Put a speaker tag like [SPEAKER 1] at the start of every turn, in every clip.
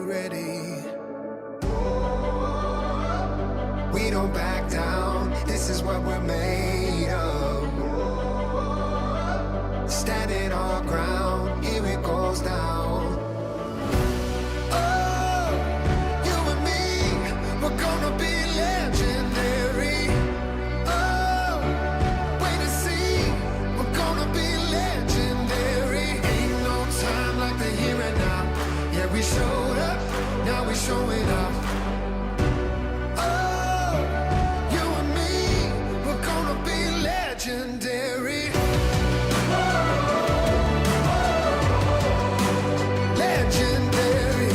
[SPEAKER 1] ready. We don't back down, this is what we're made of. Standing our ground, here it goes down. Oh, you and me, we're gonna be legendary. Oh, wait and see, we're gonna be legendary. Ain't no time like the here and now. Yeah, we showed up, now we showing up. Legendary. Legendary.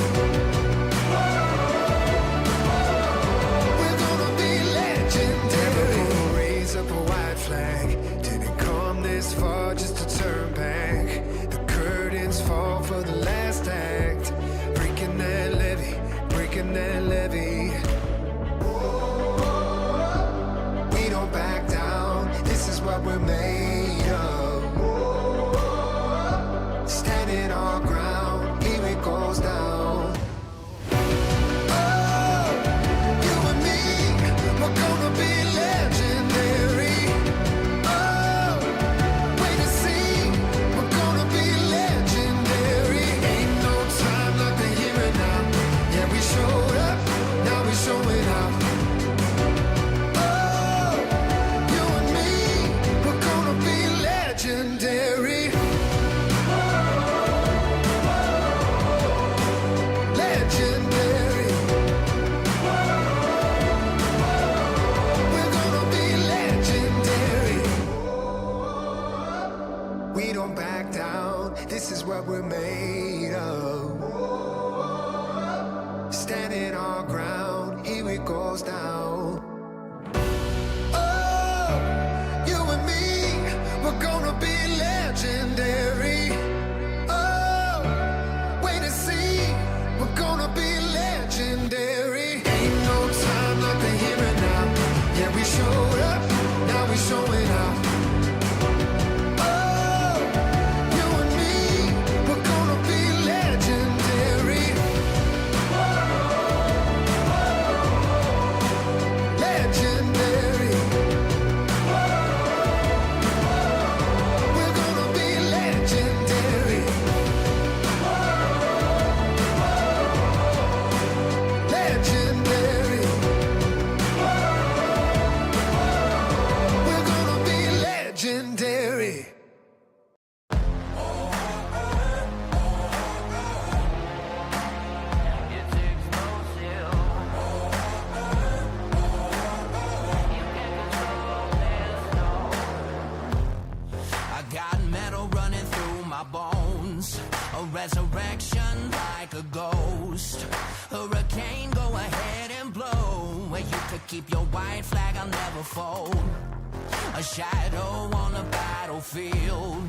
[SPEAKER 1] We're gonna be legendary. Raise up a white flag. Didn't come this far just to turn back. The curtains fall for the last act. Breaking that levee, breaking that levee. We don't back down. This is what we're made of. Standing our ground, here it goes down. Oh, you and me, we're gonna be legendary. Oh, wait and see, we're gonna be legendary. Ain't no time like the here and now. Yeah, we showed up, now we showing up. Legendary. Legendary. We're gonna be legendary. We don't back down, this is what we're made of. Standing our ground, here it goes down. We're gonna be legendary. Oh, wait and see. We're gonna be legendary. Ain't no time like the here and now. Yeah, we showed up, now we showing up. Oh, you and me, we're gonna be legendary. Legendary. Legendary.
[SPEAKER 2] I got metal running through my bones, a resurrection like a ghost. Hurricane, go ahead and blow. Where you could keep your white flag, I'll never fold. A shadow on the battlefield,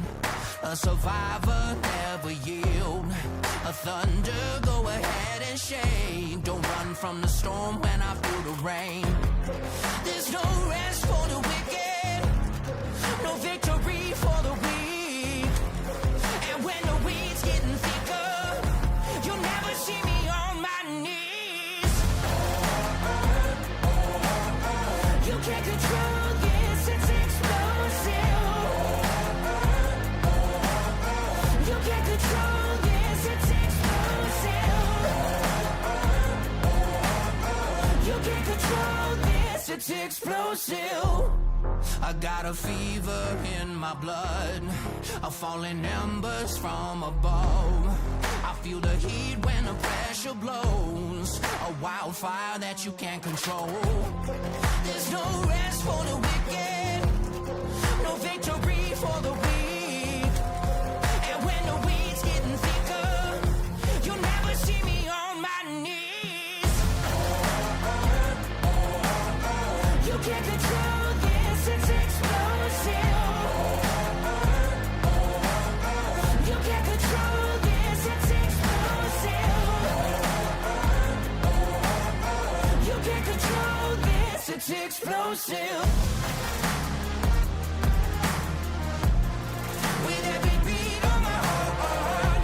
[SPEAKER 2] a survivor never yield. A thunder, go ahead and shade. Don't run from the storm when I feel the rain. There's no rest for the wicked, no victory for the weak. And when the weeds getting thicker, you'll never see me on my knees. You can't control this, it's explosive. You can't control this, it's explosive. You can't control this, it's explosive. I got a fever in my blood, a falling embers from above. I feel the heat when the pressure blows, a wildfire that you can't control. There's no rest for the wicked, no victory for the weak. And when the weeds getting thicker, you'll never see me on my knees. You can't control this, it's explosive. You can't control this, it's explosive. You can't control this. it's explosive. With every beat of my heart,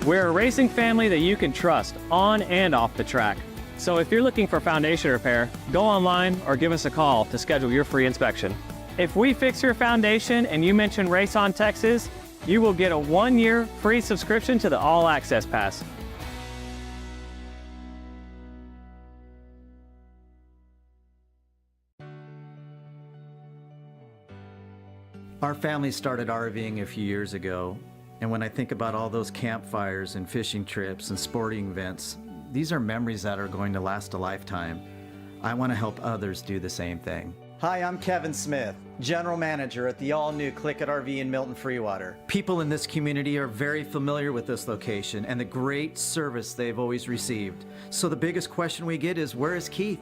[SPEAKER 3] We're a racing family that you can trust on and off the track. So if you're looking for foundation repair, go online or give us a call to schedule your free inspection. If we fix your foundation and you mention Race On Texas, you will get a 1-year free subscription to the All Access Pass.
[SPEAKER 4] Our family started RVing a few years ago, and when I think about all those campfires and fishing trips and sporting events, these are memories that are going to last a lifetime. I want to help others do the same thing. Hi, I'm Kevin Smith, General Manager at the all-new Click It RV in Milton Freewater. People in this community are very familiar with this location and the great service they've always received. So the biggest question we get is, where is Keith?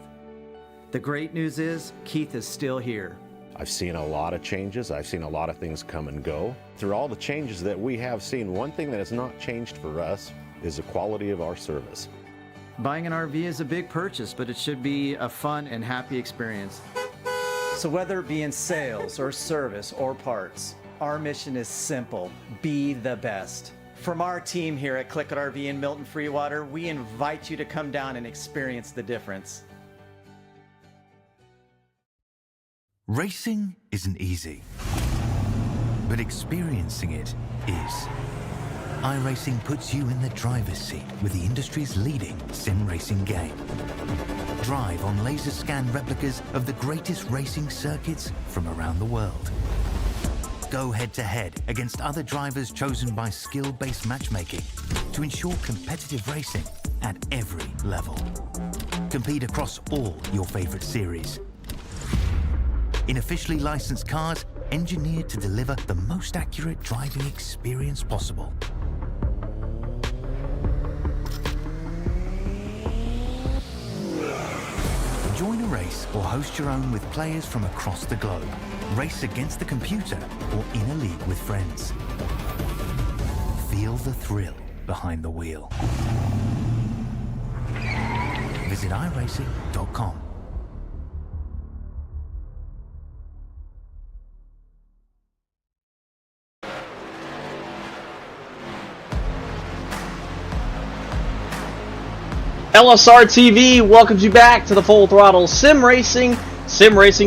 [SPEAKER 4] The great news is, Keith is still here.
[SPEAKER 5] I've seen a lot of changes. I've seen a lot of things come and go. Through all the changes that we have seen, one thing that has not changed for us is the quality of our service.
[SPEAKER 4] Buying an RV is a big purchase, but it should be a fun and happy experience. So whether it be in sales or service or parts, our mission is simple: be the best. From our team here at Click It RV in Milton Freewater, we invite you to come down and experience the difference.
[SPEAKER 6] Racing isn't easy, but experiencing it is. iRacing puts you in the driver's seat with the industry's leading sim racing game. Drive on laser scan replicas of the greatest racing circuits from around the world. Go head to head against other drivers chosen by skill-based matchmaking to ensure competitive racing at every level. Compete across all your favorite series. In officially licensed cars, engineered to deliver the most accurate driving experience possible. Join a race or host your own with players from across the globe. Race against the computer or in a league with friends. Feel the thrill behind the wheel. Visit iRacing.com.
[SPEAKER 7] LSRTV welcomes you back to the Full Throttle Sim Racing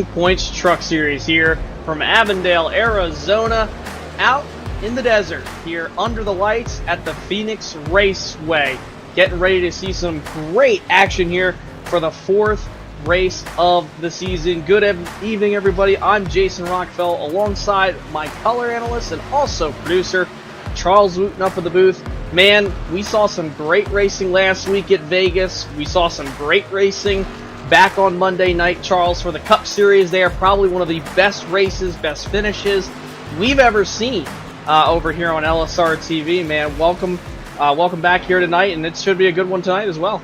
[SPEAKER 7] Points Truck Series here from Avondale, Arizona, out in the desert here under the lights at the Phoenix Raceway. Getting ready to see some great action here for the 4th race of the season. Good evening, everybody. I'm Jason Rockfell alongside my color analyst and also producer, Charles Wooten, up in the booth. Man, we saw some great racing last week at Vegas. We saw some great racing back on Monday night, Charles, for the Cup Series. They are probably one of the best races, best finishes we've ever seen over here on LSR TV. Man, welcome back here tonight, and it should be a good one tonight as well.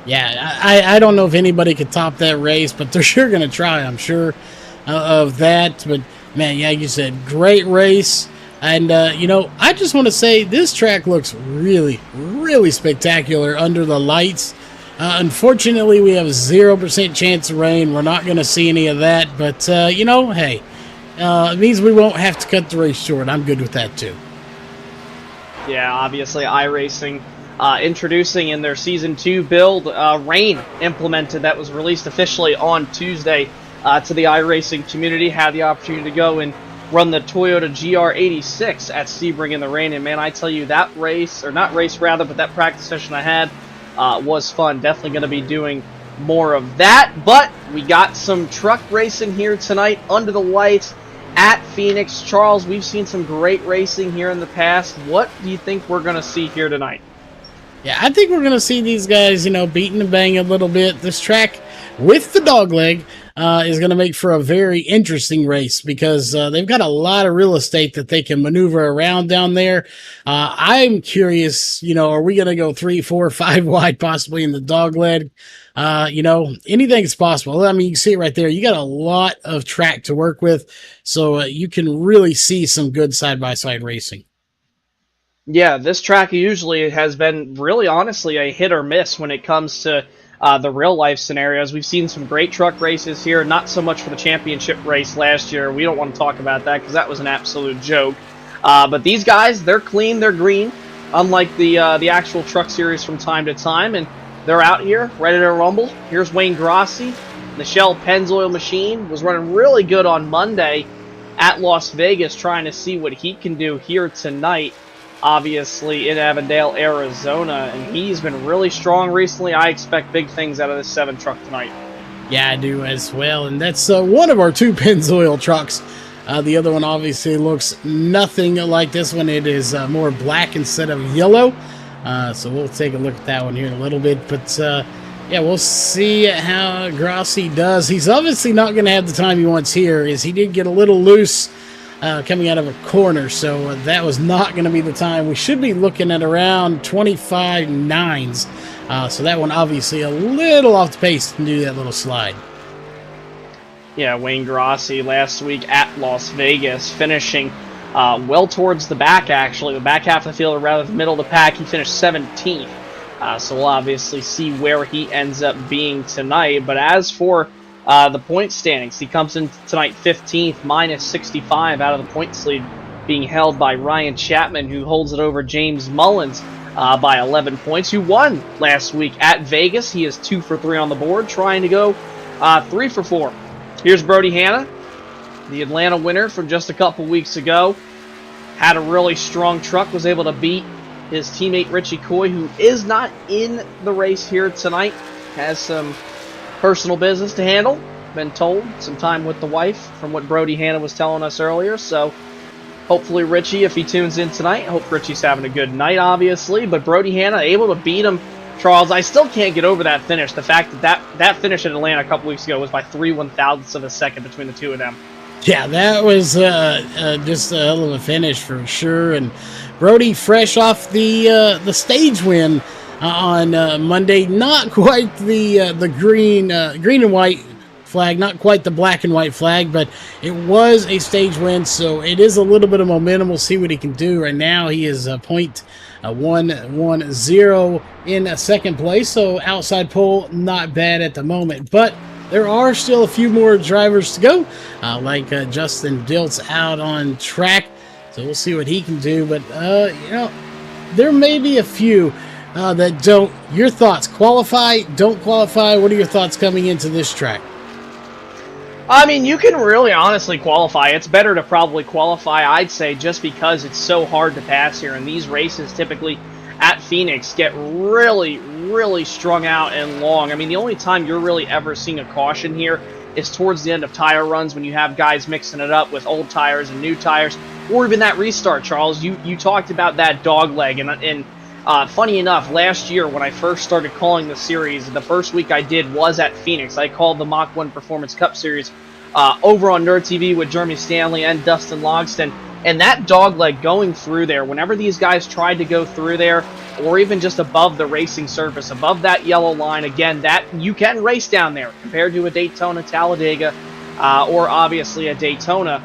[SPEAKER 8] Yeah, I don't know if anybody could top that race, but they're sure going to try, I'm sure, of that. But, man, yeah, you said great race. And, I just want to say this track looks really, really spectacular under the lights. Unfortunately, we have a 0% chance of rain. We're not going to see any of that. But, hey, it means we won't have to cut the race short. I'm good with that, too.
[SPEAKER 7] Yeah, obviously, iRacing introducing in their Season 2 build, rain implemented that was released officially on Tuesday to the iRacing community. Had the opportunity to go and run the Toyota GR86 at Sebring in the rain, and man, I tell you, that race, or not race rather, but that practice session I had was fun. Definitely going to be doing more of that, but we got some truck racing here tonight under the lights at Phoenix. Charles, we've seen some great racing here in the past. What do you think we're going to see here tonight?
[SPEAKER 8] Yeah, I think we're going to see these guys, beating and banging a little bit. This track with the dog leg is going to make for a very interesting race because they've got a lot of real estate that they can maneuver around down there. I'm curious, are we going to go 3, 4, 5 wide possibly in the dog leg? Anything's possible. I mean, you can see it right there. You got a lot of track to work with, so you can really see some good side-by-side racing.
[SPEAKER 7] Yeah, this track usually has been really honestly a hit or miss when it comes to the real life scenarios. We've seen some great truck races here, not so much for the championship race last year. We don't want to talk about that because that was an absolute joke. But these guys, they're clean, they're green. unlike the actual truck series from time to time, and they're out here ready to rumble. Here's Wayne Grossi. The Shell Pennzoil machine was running really good on Monday at Las Vegas, trying to see what he can do here tonight, obviously in Avondale, Arizona, and he's been really strong recently. I expect big things out of this 7 truck tonight.
[SPEAKER 8] Yeah, I do as well, and that's one of our 2 Pennzoil trucks. The other one obviously looks nothing like this one. It is more black instead of yellow, so we'll take a look at that one here in a little bit, but yeah, we'll see how Grossi does. He's obviously not going to have the time he wants here, as he did get a little loose coming out of a corner, so that was not going to be the time. We should be looking at around 25 nines, so that one obviously a little off the pace to do that little slide.
[SPEAKER 7] Yeah, Wayne Grossi last week at Las Vegas, finishing well towards the back, actually. The back half of the field, or rather the middle of the pack, he finished 17th. So we'll obviously see where he ends up being tonight. But as for the point standings, he comes in tonight 15th, minus 65 out of the points lead, being held by Ryan Chapman, who holds it over James Mullins by 11 points, who won last week at Vegas. He is 2 for 3 on the board, trying to go 3 for 4. Here's Brody Hanna, the Atlanta winner from just a couple weeks ago. Had a really strong truck, was able to beat his teammate Richie Coy, who is not in the race here tonight. Has some personal business to handle, been told. Some time with the wife, from what Brody Hanna was telling us earlier. So hopefully Richie, if he tunes in tonight, I hope Richie's having a good night, obviously. But Brody Hanna able to beat him. Charles, I still can't get over that finish. The fact that finish in Atlanta a couple weeks ago was by 3/1000ths of a second between the two of them.
[SPEAKER 8] Yeah, that was just a hell of a finish for sure. And Brody, fresh off the stage win on Monday, not quite the green and white flag, not quite the black and white flag, but it was a stage win, so it is a little bit of momentum. We'll see what he can do. Right now, he is .110 in second place, so outside pole, not bad at the moment, but there are still a few more drivers to go, like Justin Diltz out on track, so we'll see what he can do. But, there may be a few that don't. Your thoughts? Qualify, don't qualify? What are your thoughts coming into this track?
[SPEAKER 7] I mean, you can really honestly qualify. It's better to probably qualify, I'd say, just because it's so hard to pass here. And these races typically at Phoenix get really, really strung out and long. I mean, the only time you're really ever seeing a caution here is towards the end of tire runs, when you have guys mixing it up with old tires and new tires, or even that restart, Charles. You talked about that dog leg, and funny enough, last year when I first started calling the series, the first week I did was at Phoenix. I called the Mach 1 Performance Cup Series over on Nerd TV with Jeremy Stanley and Dustin Logston. And that dog leg going through there, whenever these guys tried to go through there, or even just above the racing surface, above that yellow line, again, that you can race down there compared to a Daytona, Talladega, or obviously a Daytona.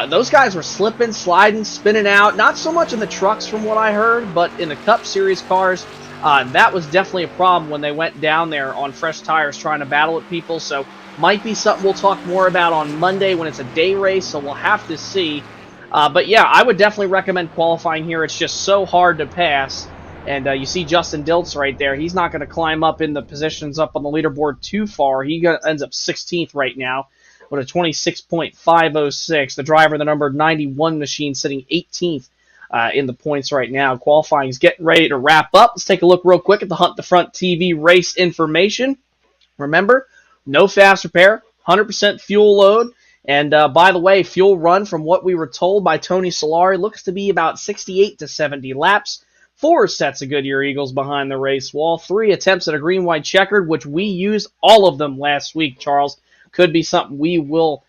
[SPEAKER 7] Those guys were slipping, sliding, spinning out. Not so much in the trucks from what I heard, but in the Cup Series cars, that was definitely a problem when they went down there on fresh tires trying to battle with people. So might be something we'll talk more about on Monday when it's a day race, so we'll have to see. But yeah, I would definitely recommend qualifying here. It's just so hard to pass. And you see Justin Diltz right there. He's not going to climb up in the positions up on the leaderboard too far. He ends up 16th right now with a 26.506. The driver, the number 91 machine, sitting 18th in the points right now. Qualifying is getting ready to wrap up. Let's take a look real quick at the Hunt the Front TV race information. Remember, no fast repair, 100% fuel load. And by the way, fuel run, from what we were told by Tony Solari, looks to be about 68 to 70 laps. 4 sets of Goodyear Eagles behind the race wall. 3 attempts at a green-white checkered, which we used all of them last week, Charles. Could be something we will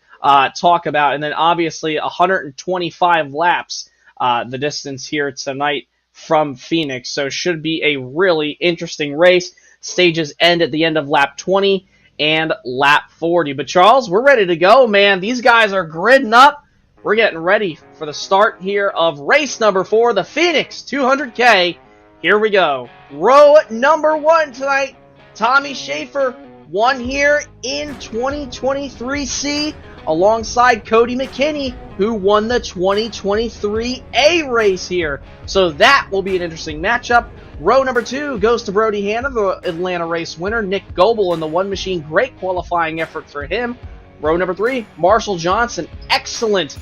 [SPEAKER 7] talk about. And then obviously 125 laps, the distance here tonight from Phoenix. So should be a really interesting race. Stages end at the end of lap 20 and lap 40. But Charles, we're ready to go, man. These guys are gridding up. We're getting ready for the start here of race number 4, the Phoenix 200K. Here we go. Row number 1 tonight. Tommy Schaefer won here in 2023C alongside Cody McKinney, who won the 2023A race here. So that will be an interesting matchup. Row number 2 goes to Brody Hanna, the Atlanta race winner. Nick Goebel in the One Machine, great qualifying effort for him. Row number 3, Marshall Johnson, excellent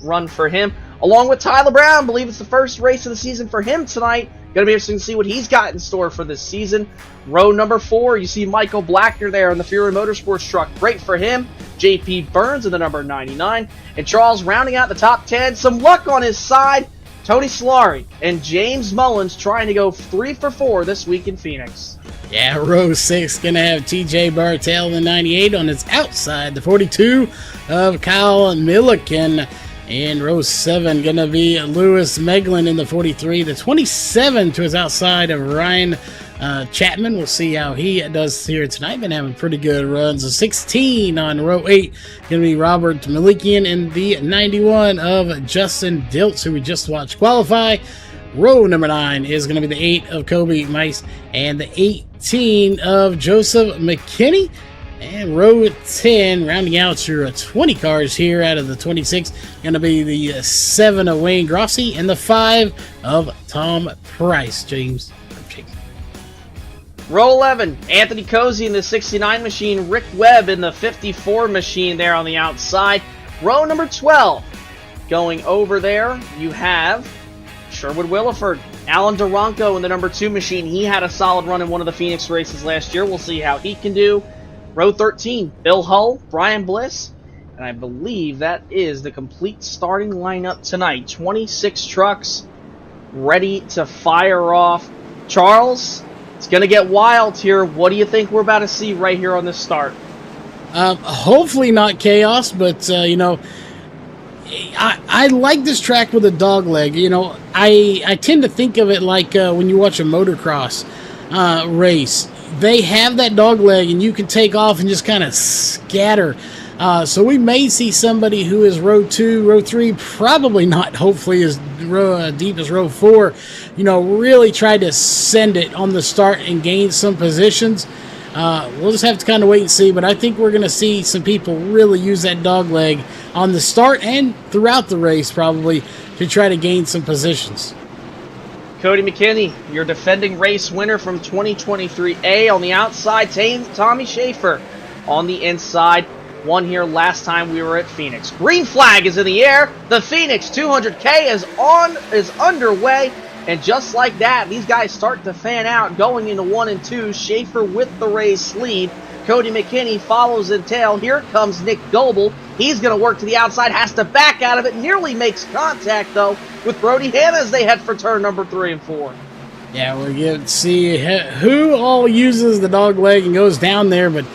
[SPEAKER 7] run for him. Along with Tyler Brown, believe it's the first race of the season for him tonight. Going to be interesting to see what he's got in store for this season. Row number 4, you see Michael Blackner there in the Fury Motorsports truck. Great for him. JP Burns in the number 99. And Charles rounding out the top 10. Some luck on his side. Tony Solari and James Mullins trying to go 3 for 4 this week in Phoenix.
[SPEAKER 8] Yeah, row 6 going to have TJ Bartel in the 98 on his outside. The 42 of Kyle Milliken. And row 7 going to be Lewis Meglin in the 43. The 27 to his outside of Ryan Chapman. We'll see how he does here tonight. Been having pretty good runs. The 16 on row 8 going to be Robert Malikian, and the 91 of Justin Diltz, who we just watched qualify. Row number 9 is going to be the 8 of Kobe Mice and the 18 of Joseph McKinney. And row 10, rounding out your 20 cars here out of the 26, going to be the 7 of Wayne Grossi and the 5 of Tom Price. James.
[SPEAKER 7] Row 11, Anthony Cozy in the 69 machine, Rick Webb in the 54 machine there on the outside. Row number 12, going over there, you have Sherwood Williford, Alan Duranko in the number 2 machine. He had a solid run in one of the Phoenix races last year. We'll see how he can do. Row 13, Bill Hull, Brian Bliss, and I believe that is the complete starting lineup tonight. 26 trucks ready to fire off. Charles, it's going to get wild here. What do you think we're about to see right here on this start?
[SPEAKER 8] Hopefully not chaos, but, I like this track with a dog leg. I tend to think of it like when you watch a motocross race. They have that dog leg, and you can take off and just kind of scatter. So we may see somebody who is row 2, row 3, probably not, hopefully, as deep as row 4, really try to send it on the start and gain some positions. We'll just have to kind of wait and see, but I think we're going to see some people really use that dog leg on the start and throughout the race, probably, to try to gain some positions.
[SPEAKER 7] Cody McKinney, your defending race winner from 2023A on the outside. Tommy Schaefer on the inside. Won here last time we were at Phoenix. Green flag is in the air. The Phoenix 200K is underway. And just like that, these guys start to fan out going into 1 and 2. Schaefer with the race lead. Cody McKinney follows in tail. Here comes Nick Goebel. He's going to work to the outside, has to back out of it, nearly makes contact, though, with Brody Hanna as they head for turn number 3 and 4.
[SPEAKER 8] Yeah, we're going to see who all uses the dog leg and goes down there, but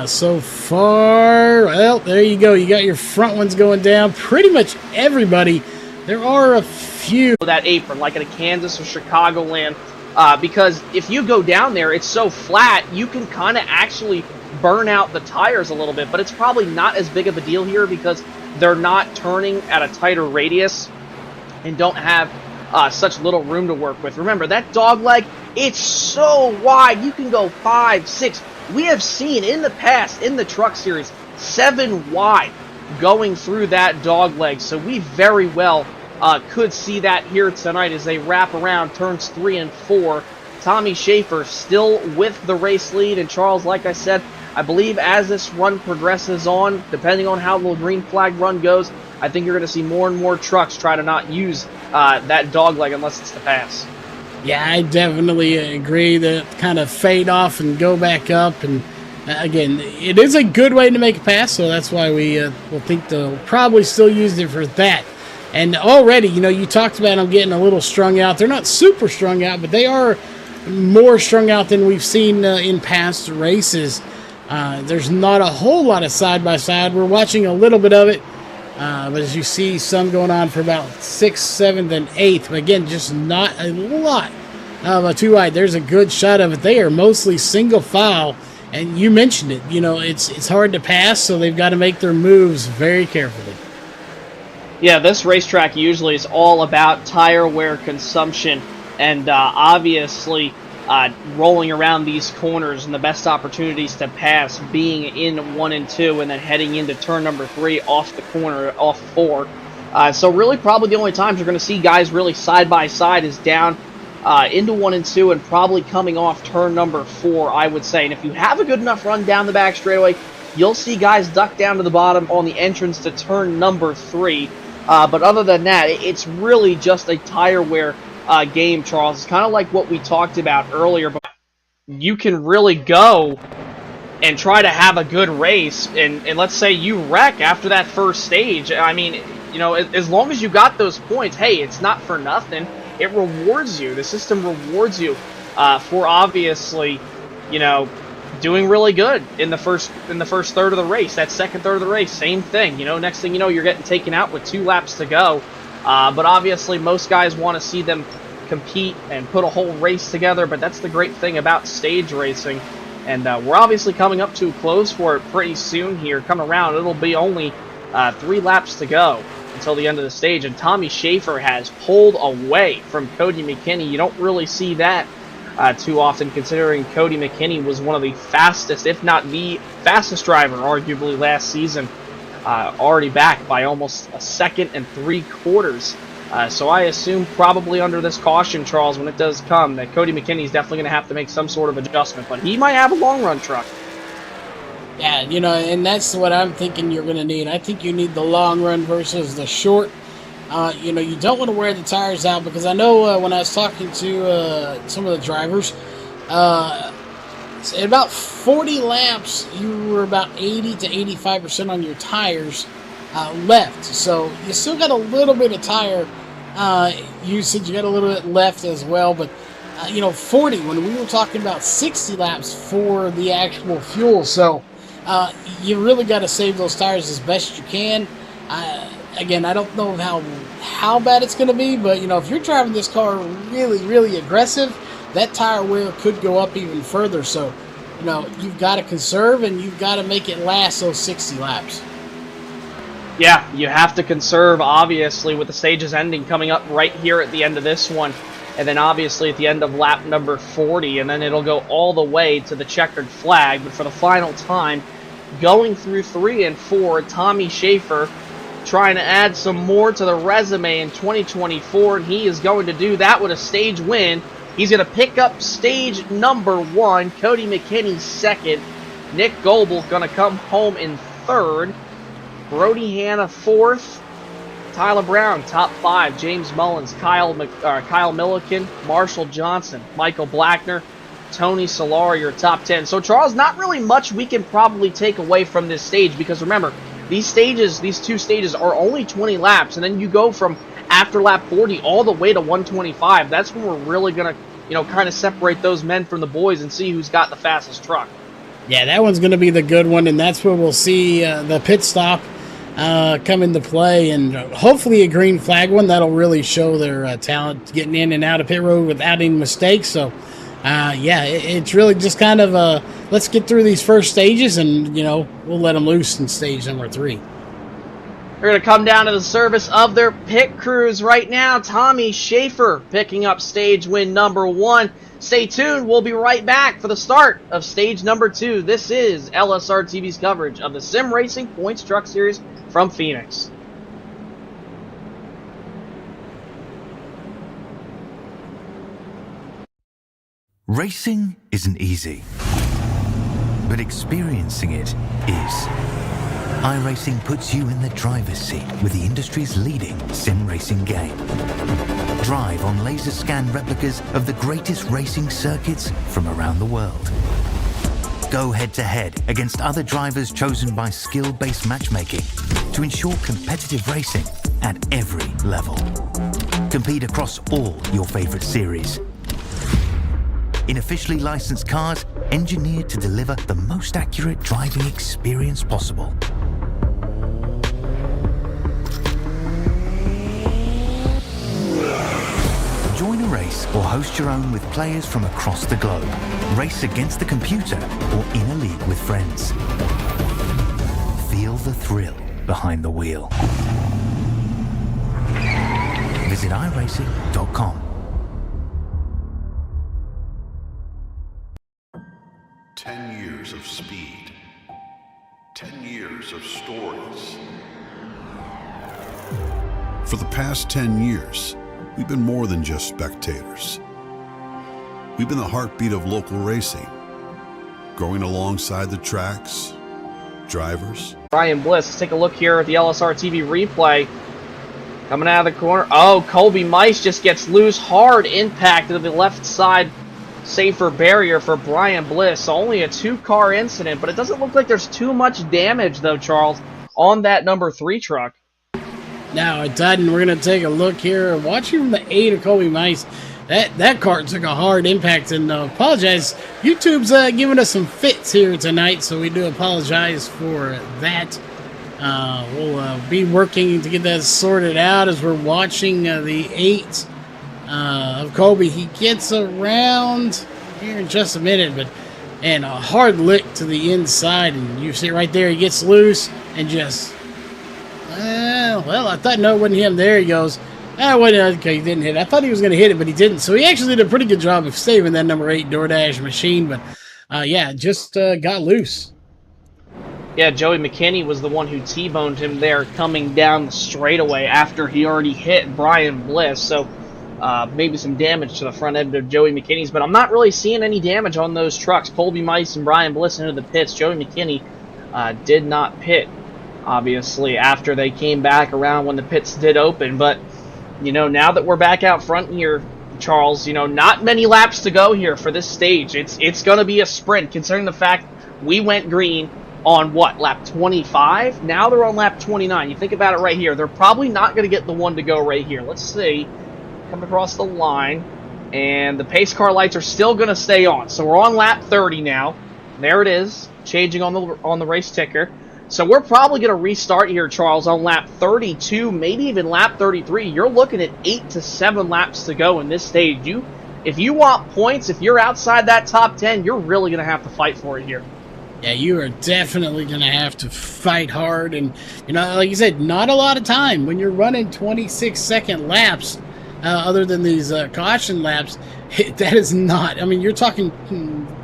[SPEAKER 8] so far, well, there you go. You got your front ones going down. Pretty much everybody. There are a few.
[SPEAKER 7] That apron, like at a Kansas or Chicagoland, because if you go down there, it's so flat, you can kind of actually burn out the tires a little bit, but it's probably not as big of a deal here because they're not turning at a tighter radius and don't have such little room to work with. Remember, that dog leg, it's so wide. You can go 5, 6. We have seen in the past, in the truck series, 7 wide going through that dog leg. So we very well could see that here tonight as they wrap around turns 3 and 4. Tommy Schaefer still with the race lead. And Charles, like I said, I believe as this run progresses on, depending on how the green flag run goes, I think you're going to see more and more trucks try to not use that dog leg unless it's the pass.
[SPEAKER 8] Yeah, I definitely agree that kind of fade off and go back up. And again, it is a good way to make a pass, so that's why we will think they'll probably still use it for that. And already, you talked about them getting a little strung out. They're not super strung out, but they are more strung out than we've seen in past races. There's not a whole lot of side-by-side. We're watching a little bit of it, but as you see, some going on for about 6th, 7th, and 8th. But again, just not a lot of a 2-wide. There's a good shot of it. They are mostly single file, and you mentioned it. It's hard to pass, so they've got to make their moves very carefully.
[SPEAKER 7] Yeah, this racetrack usually is all about tire wear consumption, and obviously rolling around these corners and the best opportunities to pass being in 1 and 2 and then heading into turn number 3 off the corner, off 4. So really probably the only times you're going to see guys really side by side is down into 1 and 2 and probably coming off turn number 4, I would say. And if you have a good enough run down the back straightaway, you'll see guys duck down to the bottom on the entrance to turn number 3. But other than that, it's really just a tire wear game, Charles. It's kind of like what we talked about earlier, but you can really go and try to have a good race, and let's say you wreck after that first stage. I mean, you know, as long as you got those points, hey, it's not for nothing. It rewards you. The system rewards you for obviously, you know, doing really good in the first third of the race. That second third of the race, same thing. You know, next thing you know, you're getting taken out with 2 laps to go. But obviously, most guys want to see them compete and put a whole race together. But that's the great thing about stage racing. And we're obviously coming up to a close for it pretty soon here. Come around, it'll be only 3 laps to go until the end of the stage. And Tommy Schaefer has pulled away from Cody McKinney. You don't really see that too often, considering Cody McKinney was one of the fastest, if not the fastest driver, arguably last season. Already back by almost a second and 3/4. So I assume probably under this caution, Charles, when it does come, that Cody McKinney is definitely going to have to make some sort of adjustment. But he might have a long run truck.
[SPEAKER 8] Yeah, you know, and that's what I'm thinking you're going to need. I think you need the long run versus the short. You know, you don't want to wear the tires out, because I know when I was talking to some of the drivers, at about 40 laps, you were about 80 to 85% on your tires left. So you still got a little bit of tire usage. You got a little bit left as well. But, you know, 40, when we were talking about 60 laps for the actual fuel. So you really got to save those tires as best you can. Again, I don't know how bad it's going to be, but, you know, if you're driving this car really, really aggressive, that tire wear could go up even further. So, you know, you've got to conserve, and you've got to make it last those 60 laps.
[SPEAKER 7] Yeah, you have to conserve, obviously, with the stages ending coming up right here at the end of this one. And then, obviously, at the end of lap number 40, and then it'll go all the way to the checkered flag. But for the final time, going through 3 and 4, Tommy Schaefer trying to add some more to the resume in 2024, and he is going to do that with a stage win. He's going to pick up stage number 1, Cody McKinney second, Nick Goebel going to come home in third, Brody Hanna fourth, Tyler Brown top 5, James Mullins, Kyle Milliken, Marshall Johnson, Michael Blackner, Tony Solari, your top 10. So, Charles, not really much we can probably take away from this stage, because remember, these 2 stages are only 20 laps, and then you go from after lap 40 all the way to 125. That's when we're really going to, you know, kind of separate those men from the boys and see who's got the fastest truck.
[SPEAKER 8] Yeah, that one's going to be the good one, and that's where we'll see the pit stop come into play, and hopefully a green flag one. That'll really show their talent getting in and out of pit road without any mistakes. So, yeah, it's really just kind of let's get through these first stages, and, you know, we'll let them loose in stage number 3.
[SPEAKER 7] We're going to come down to the service of their pit crews right now. Tommy Schaefer picking up stage win number 1. Stay tuned. We'll be right back for the start of stage number 2. This is LSRTV's coverage of the Sim Racing Points Truck Series from Phoenix.
[SPEAKER 6] Racing isn't easy, but experiencing it is. iRacing puts you in the driver's seat with the industry's leading sim racing game. Drive on laser scan replicas of the greatest racing circuits from around the world. Go head-to-head against other drivers chosen by skill-based matchmaking to ensure competitive racing at every level. Compete across all your favorite series. In officially licensed cars, engineered to deliver the most accurate driving experience possible. Join a race or host your own with players from across the globe. Race against the computer or in a league with friends. Feel the thrill behind the wheel. Visit iRacing.com.
[SPEAKER 9] 10 years of speed. 10 years of stories. For the past 10 years, we've been more than just spectators. We've been the heartbeat of local racing, growing alongside the tracks, drivers.
[SPEAKER 7] Brian Bliss, let's take a look here at the LSRTV replay. Coming out of the corner. Oh, Colby Mice just gets loose. Hard impact to the left side safer barrier for Brian Bliss. Only a 2-car incident, but it doesn't look like there's too much damage, though, Charles, on that number 3 truck.
[SPEAKER 8] Now, it doesn't. We're going to take a look here. Watching from the 8 of Colby Mice. That car took a hard impact, and apologize. YouTube's giving us some fits here tonight, so we do apologize for that. We'll be working to get that sorted out as we're watching the 8 of Colby. He gets around here in just a minute, and a hard lick to the inside, and you see it right there. He gets loose and just, well, I thought, no, it wasn't him. There he goes. Okay, he didn't hit it. I thought he was going to hit it, but he didn't. So he actually did a pretty good job of saving that number 8 DoorDash machine, but yeah, just got loose.
[SPEAKER 7] Yeah, Joey McKinney was the one who T-boned him there coming down the straightaway after he already hit Brian Bliss. So maybe some damage to the front end of Joey McKinney's, but I'm not really seeing any damage on those trucks. Colby Mice and Brian Bliss into the pits. Joey McKinney did not pit, obviously, after they came back around when the pits did open. But, you know, now that we're back out front here, Charles, you know, not many laps to go here for this stage. It's going to be a sprint, considering the fact we went green on, what, lap 25? Now they're on lap 29. You think about it right here. They're probably not going to get the one to go right here. Let's see. Come across the line, and the pace car lights are still going to stay on. So we're on lap 30 now. There it is, changing on the race ticker. So we're probably going to restart here, Charles, on lap 32, maybe even lap 33. You're looking at 8 to 7 laps to go in this stage. If you want points, if you're outside that top 10, you're really going to have to fight for it here.
[SPEAKER 8] Yeah, you are definitely going to have to fight hard. And, you know, like you said, not a lot of time. When you're running 26-second laps, other than these caution laps, that is not. I mean, you're talking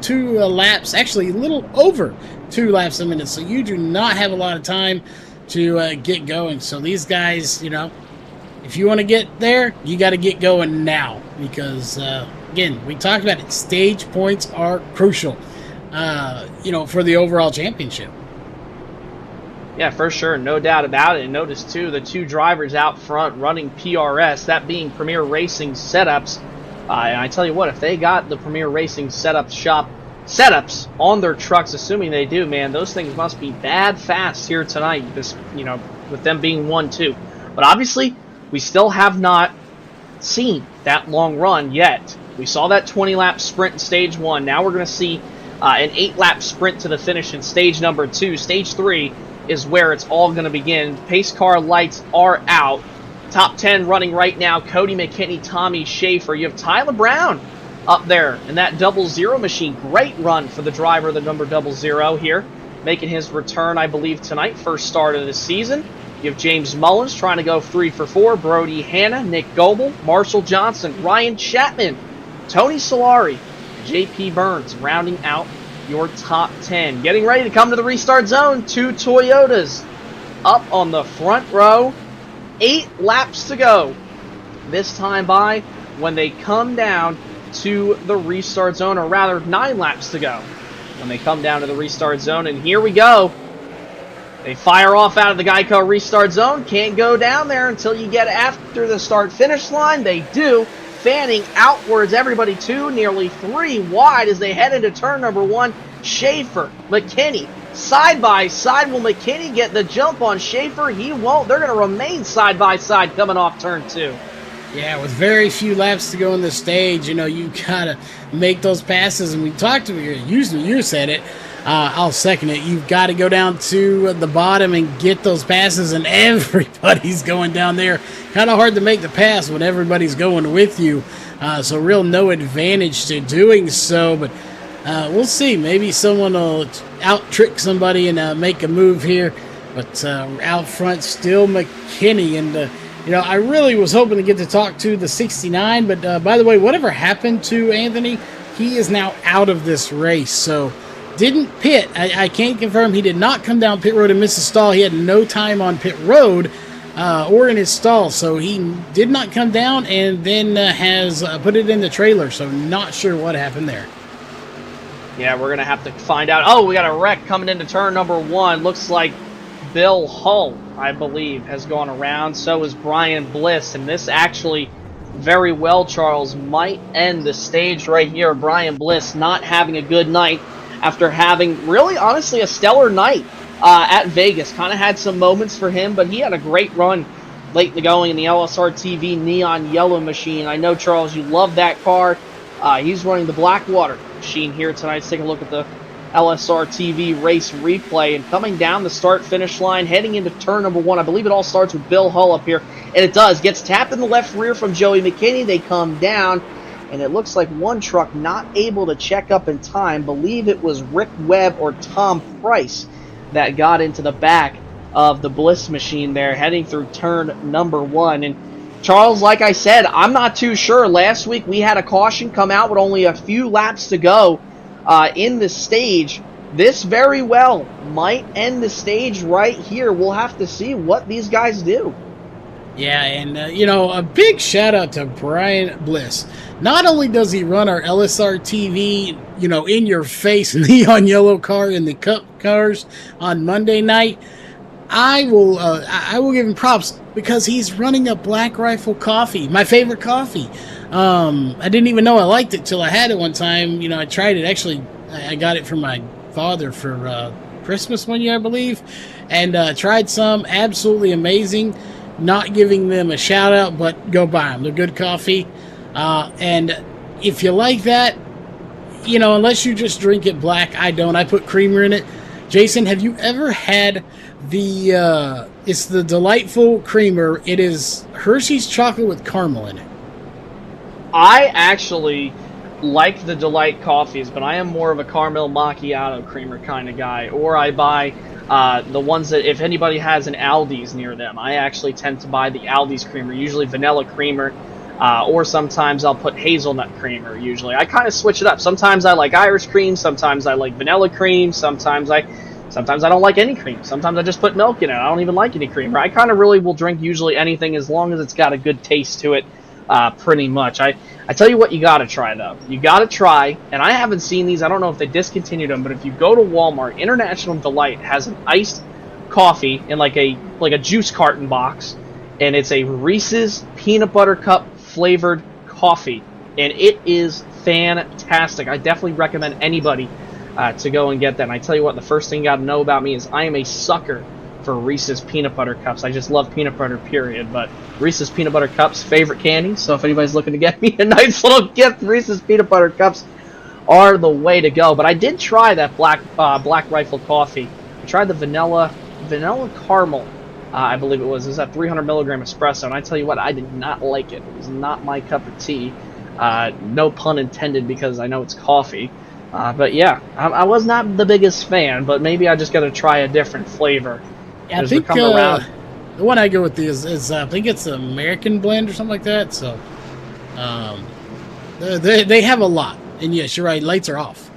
[SPEAKER 8] 2 laps, actually a little over 2 laps a minute. So you do not have a lot of time to get going. So these guys, you know, if you want to get there, you got to get going now. Because, again, we talked about it. Stage points are crucial, you know, for the overall championship.
[SPEAKER 7] Yeah, for sure. No doubt about it. And notice, too, the 2 drivers out front running PRS, that being Premier Racing Setups. And I tell you what, if they got the Premier Racing setups on their trucks, assuming they do, man, those things must be bad fast here tonight, just, you know, with them being 1-2. But obviously, we still have not seen that long run yet. We saw that 20-lap sprint in Stage 1. Now we're going to see an 8-lap sprint to the finish in Stage number 2. Stage 3 is where it's all going to begin. Pace car lights are out. Top 10 running right now, Cody McKinney, Tommy Schaefer. You have Tyler Brown up there in that 00 machine. Great run for the driver of the number 00 here, making his return, I believe, tonight. First start of the season. You have James Mullins trying to go 3 for 4. Brody Hanna, Nick Goebel, Marshall Johnson, Ryan Chapman, Tony Solari, J.P. Burns rounding out your top 10. Getting ready to come to the restart zone. 2 Toyotas up on the front row. 8 laps to go. This time by when they come down to the restart zone, or rather 9 laps to go when they come down to the restart zone. And here we go. They fire off out of the Geico restart zone. Can't go down there until you get after the start-finish line. They do. Fanning outwards, everybody 2, nearly 3 wide as they head into turn number 1. Schaefer, McKinney, side by side. Will McKinney get the jump on Schaefer? He won't. They're going to remain side by side coming off turn 2.
[SPEAKER 8] Yeah, with very few laps to go in the stage, you know, you got to make those passes. And we talked to you said it. I'll second it. You've got to go down to the bottom and get those passes, and everybody's going down there. Kind of hard to make the pass when everybody's going with you. So real no advantage to doing so, but we'll see. Maybe someone will out-trick somebody and make a move here. But out front, still McKinney. And, you know, I really was hoping to get to talk to the 69. But, by the way, whatever happened to Anthony, he is now out of this race. So didn't pit. I can't confirm he did not come down pit road and miss a stall. He had no time on pit road or in his stall, so he did not come down and then has put it in the trailer, so not sure what happened there.
[SPEAKER 7] Yeah, we're going to have to find out. Oh, we got a wreck coming into turn number 1. Looks like Bill Hull, I believe, has gone around. So is Brian Bliss, and this actually very well, Charles, might end the stage right here. Brian Bliss not having a good night after having really, honestly, a stellar night at Vegas. Kind of had some moments for him, but he had a great run late in the going in the LSRTV Neon Yellow machine. I know, Charles, you love that car. He's running the Blackwater machine here tonight. Let's take a look at the LSRTV race replay, and coming down the start-finish line, heading into turn number 1. I believe it all starts with Bill Hull up here, and it does. Gets tapped in the left rear from Joey McKinney. They come down, and it looks like one truck not able to check up in time. Believe it was Rick Webb or Tom Price that got into the back of the Bliss machine there, heading through turn number 1. And Charles, like I said, I'm not too sure. Last week we had a caution come out with only a few laps to go in the stage. This very well might end the stage right here. We'll have to see what these guys do.
[SPEAKER 8] Yeah, and, a big shout out to Brian Bliss. Not only does he run our LSRTV, in your face neon yellow car in the Cup cars on Monday night, I will give him props because he's running a Black Rifle coffee, my favorite coffee. I didn't even know I liked it till I had it one time. I tried it. Actually, I got it from my father for Christmas one year, I believe, and tried some. Absolutely amazing. Not giving them a shout out, but go buy them. They're good coffee. And if you like that, unless you just drink it black, I don't. I put creamer in it. Jason, have you ever had it's the Delightful Creamer? It is Hershey's chocolate with caramel in it.
[SPEAKER 7] I actually like the Delight coffees, but I am more of a caramel macchiato creamer kind of guy. Or I buy the ones that, if anybody has an Aldi's near them, I actually tend to buy the Aldi's creamer, usually vanilla creamer, or sometimes I'll put hazelnut creamer, usually. I kind of switch it up. Sometimes I like Irish cream, sometimes I like vanilla cream, sometimes I don't like any cream. Sometimes I just put milk in it. I don't even like any creamer. I kind of really will drink usually anything as long as it's got a good taste to it, pretty much. I tell you what you got to try, though. You got to try, and I haven't seen these. I don't know if they discontinued them, but if you go to Walmart, International Delight has an iced coffee in like a juice carton box, and it's a Reese's Peanut Butter Cup flavored coffee, and it is fantastic. I definitely recommend anybody to go and get that. And I tell you what, the first thing you got to know about me is I am a sucker for Reese's Peanut Butter Cups. I just love peanut butter, period. But Reese's Peanut Butter Cups, favorite candy. So if anybody's looking to get me a nice little gift, Reese's Peanut Butter Cups are the way to go. But I did try that Black Rifle coffee. I tried the vanilla caramel, I believe it was. It was that 300 milligram espresso. And I tell you what, I did not like it. It was not my cup of tea. No pun intended, because I know it's coffee. But yeah, I was not the biggest fan, but maybe I just got to try a different flavor.
[SPEAKER 8] Yeah, I think the one I go with is I think it's the American blend or something like that. So they have a lot, and yes, you're right. Lights are off.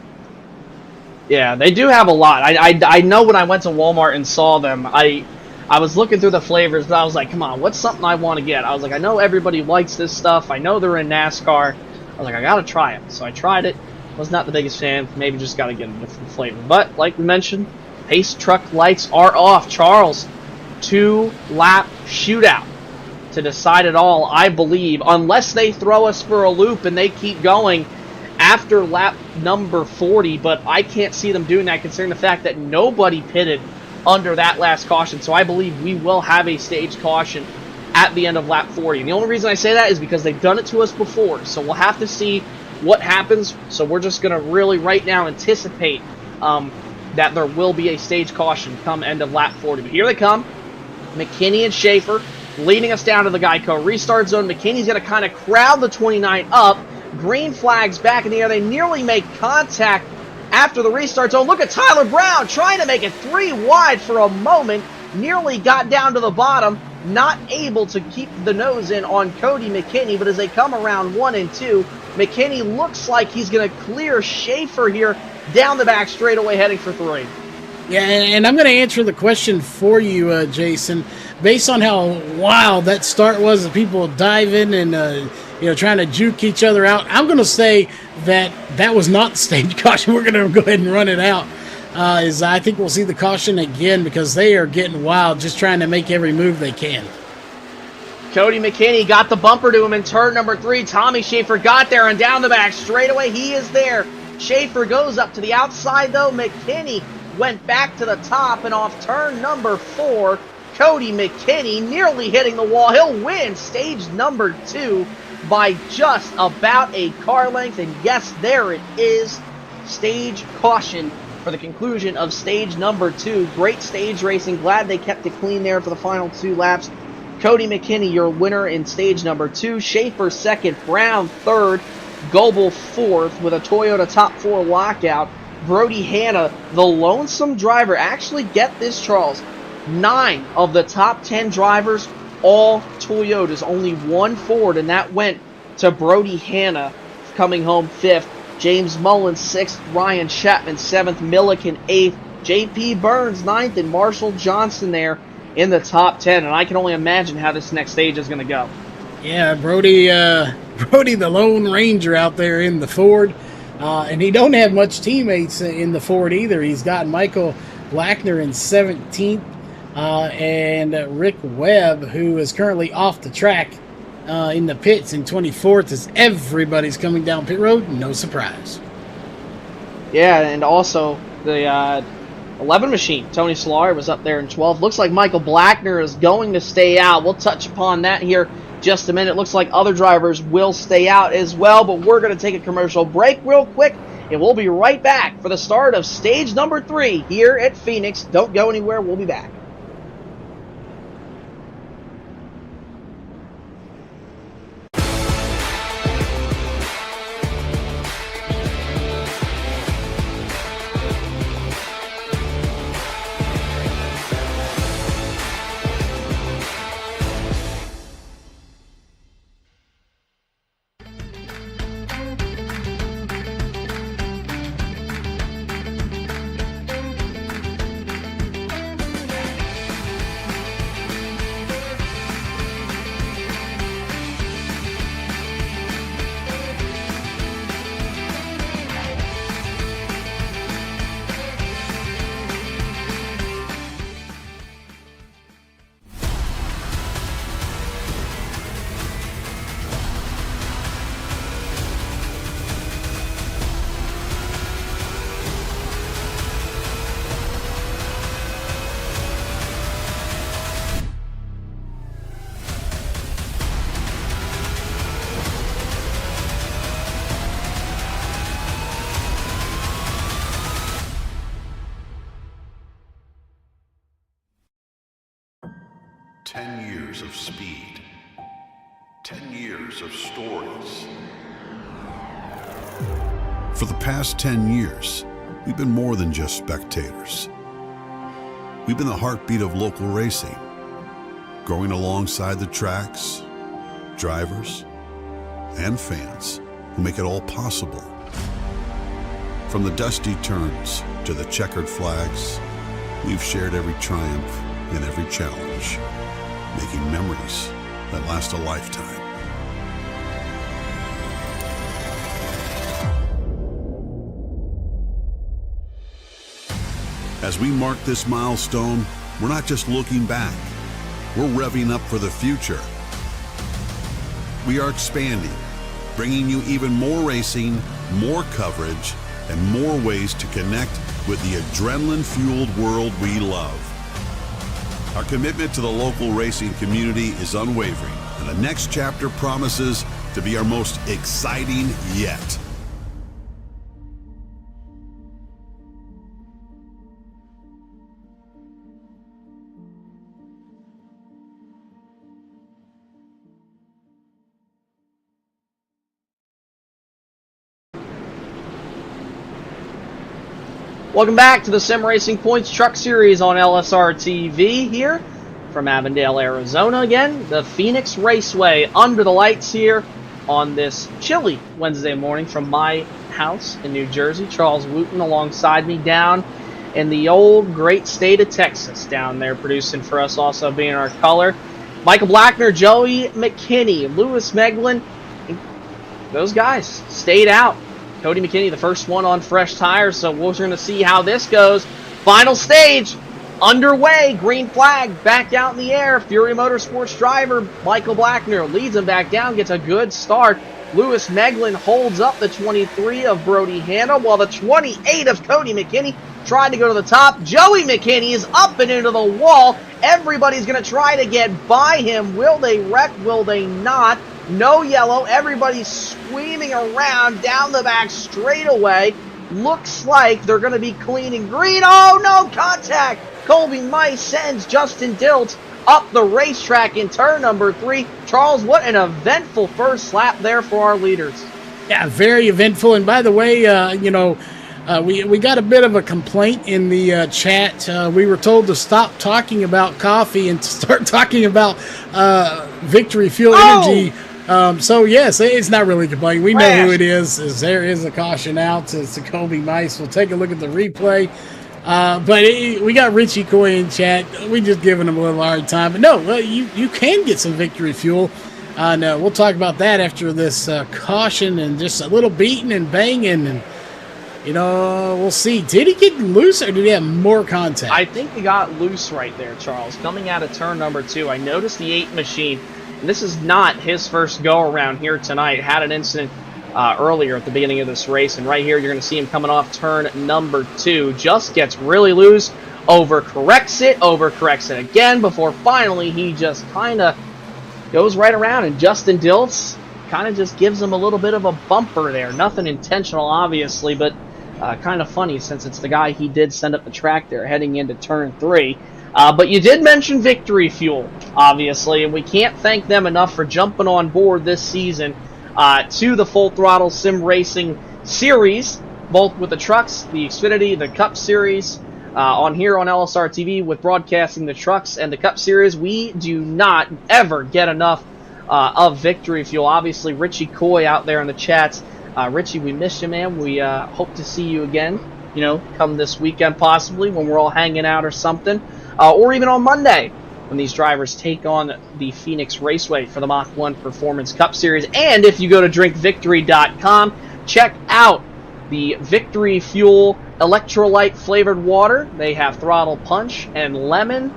[SPEAKER 7] Yeah, they do have a lot. I know when I went to Walmart and saw them, I was looking through the flavors, but I was like, come on, what's something I want to get? I was like, I know everybody likes this stuff. I know they're in NASCAR. I was like, I got to try it. So I tried it. Was not the biggest fan. Maybe just got to get a different flavor. But like we mentioned, pace truck lights are off. Charles, 2-lap shootout to decide it all, I believe, unless they throw us for a loop and they keep going after lap number 40. But I can't see them doing that, considering the fact that nobody pitted under that last caution. So I believe we will have a staged caution at the end of lap 40. And the only reason I say that is because they've done it to us before. So we'll have to see what happens. So we're just going to really right now anticipate that there will be a stage caution come end of lap 40. But here they come. McKinney and Schaefer leading us down to the Geico restart zone. McKinney's going to kind of crowd the 29 up. Green flags back in the air. They nearly make contact after the restart zone. Look at Tyler Brown trying to make it 3 wide for a moment. Nearly got down to the bottom. Not able to keep the nose in on Cody McKinney, but as they come around 1 and 2, McKinney looks like he's going to clear Schaefer here down the back straightaway heading for 3.
[SPEAKER 8] Yeah, and I'm going to answer the question for you, Jason. Based on how wild that start was, the people diving and trying to juke each other out, I'm going to say that was not the stage caution. We're going to go ahead and run it out. I think we'll see the caution again because they are getting wild, just trying to make every move they can.
[SPEAKER 7] Cody McKinney got the bumper to him in turn number 3. Tommy Schaefer got there and down the back straightaway. He is there. Schaefer goes up to the outside though. McKinney went back to the top, and off turn number 4, Cody McKinney nearly hitting the wall. He'll win stage number 2 by just about a car length. And yes, there it is. Stage caution for the conclusion of stage number 2. Great stage racing. Glad they kept it clean there for the final 2 laps. Cody McKinney, your winner in stage number 2. Schaefer second. Brown third. Goebel fourth with a Toyota top 4 lockout. Brody Hanna, the lonesome driver. Actually, get this, Charles. 9 of the top 10 drivers, all Toyotas. Only 1 Ford, and that went to Brody Hanna, coming home 5th. James Mullins 6th. Ryan Chapman 7th. Milliken 8th. J.P. Burns 9th. And Marshall Johnson there in the top 10. And I can only imagine how this next stage is going to go.
[SPEAKER 8] Yeah, Brody the Lone Ranger out there in the Ford. And he don't have much teammates in the Ford either. He's got Michael Blackner in 17th and Rick Webb, who is currently off the track in the pits in 24th as everybody's coming down pit road. No surprise.
[SPEAKER 7] Yeah, and also the 11 machine, Tony Solari, was up there in 12th. Looks like Michael Blackner is going to stay out. We'll touch upon that here just a minute. Looks like other drivers will stay out as well, but we're going to take a commercial break real quick, and we'll be right back for the start of stage number 3 here at Phoenix. Don't go anywhere. We'll be back.
[SPEAKER 9] Of speed, 10 years of stories. For the past 10 years, we've been more than just spectators. We've been the heartbeat of local racing, growing alongside the tracks, drivers, and fans who make it all possible. From the dusty turns to the checkered flags, we've shared every triumph and every challenge, making memories that last a lifetime. As we mark this milestone, we're not just looking back, we're revving up for the future. We are expanding, bringing you even more racing, more coverage, and more ways to connect with the adrenaline-fueled world we love. Our commitment to the local racing community is unwavering, and the next chapter promises to be our most exciting yet.
[SPEAKER 7] Welcome back to the Sim Racing Points Truck Series on LSRTV here from Avondale, Arizona. Again, the Phoenix Raceway under the lights here on this chilly Wednesday morning from my house in New Jersey. Charles Wooten alongside me down in the old great state of Texas down there producing for us, also being our color. Michael Blackner, Joey McKinney, Lewis Meglin, those guys stayed out. Cody McKinney, the first one on fresh tires, so we're going to see how this goes. Final stage underway. Green flag back out in the air. Fury Motorsports driver Michael Blackner leads him back down, gets a good start. Lewis Meglin holds up the 23 of Brody Hanna, while the 28 of Cody McKinney tried to go to the top. Joey McKinney is up and into the wall. Everybody's going to try to get by him. Will they wreck? Will they not? No yellow. Everybody's screaming around down the back straightaway. Looks like they're going to be clean and green. Oh, no contact. Colby Mice sends Justin Diltz up the racetrack in turn number 3. Charles, what an eventful first lap there for our leaders.
[SPEAKER 8] Yeah, very eventful. And by the way, we got a bit of a complaint in the chat. We were told to stop talking about coffee and start talking about Victory Fuel Energy. So, yes, it's not really a complaint. We know who it is. There is a caution out to Colby Mice. We'll take a look at the replay. We got Richie Coy in chat. We just giving him a little hard time. But no, you can get some Victory Fuel. No, we'll talk about that after this caution and just a little beating and banging. And, we'll see. Did he get loose or did he have more contact?
[SPEAKER 7] I think he got loose right there, Charles. Coming out of turn number 2, I noticed the 8 machine. And this is not his first go-around here tonight. Had an incident earlier at the beginning of this race, and right here you're going to see him coming off turn number 2. Just gets really loose, overcorrects it again before finally he just kind of goes right around, and Justin Diltz kind of just gives him a little bit of a bumper there. Nothing intentional, obviously, but kind of funny since it's the guy he did send up the track there heading into turn 3. But you did mention Victory Fuel, obviously, and we can't thank them enough for jumping on board this season to the Full Throttle Sim Racing Series, both with the trucks, the Xfinity, the Cup Series, on here on LSRTV with broadcasting the trucks and the Cup Series. We do not ever get enough of Victory Fuel. Obviously, Richie Coy out there in the chats. Richie, we miss you, man. We hope to see you again, come this weekend possibly when we're all hanging out or something. Or even on Monday when these drivers take on the Phoenix Raceway for the Mach 1 Performance Cup Series. And if you go to drinkvictory.com, check out the Victory Fuel electrolyte flavored water. They have Throttle Punch and Lemon,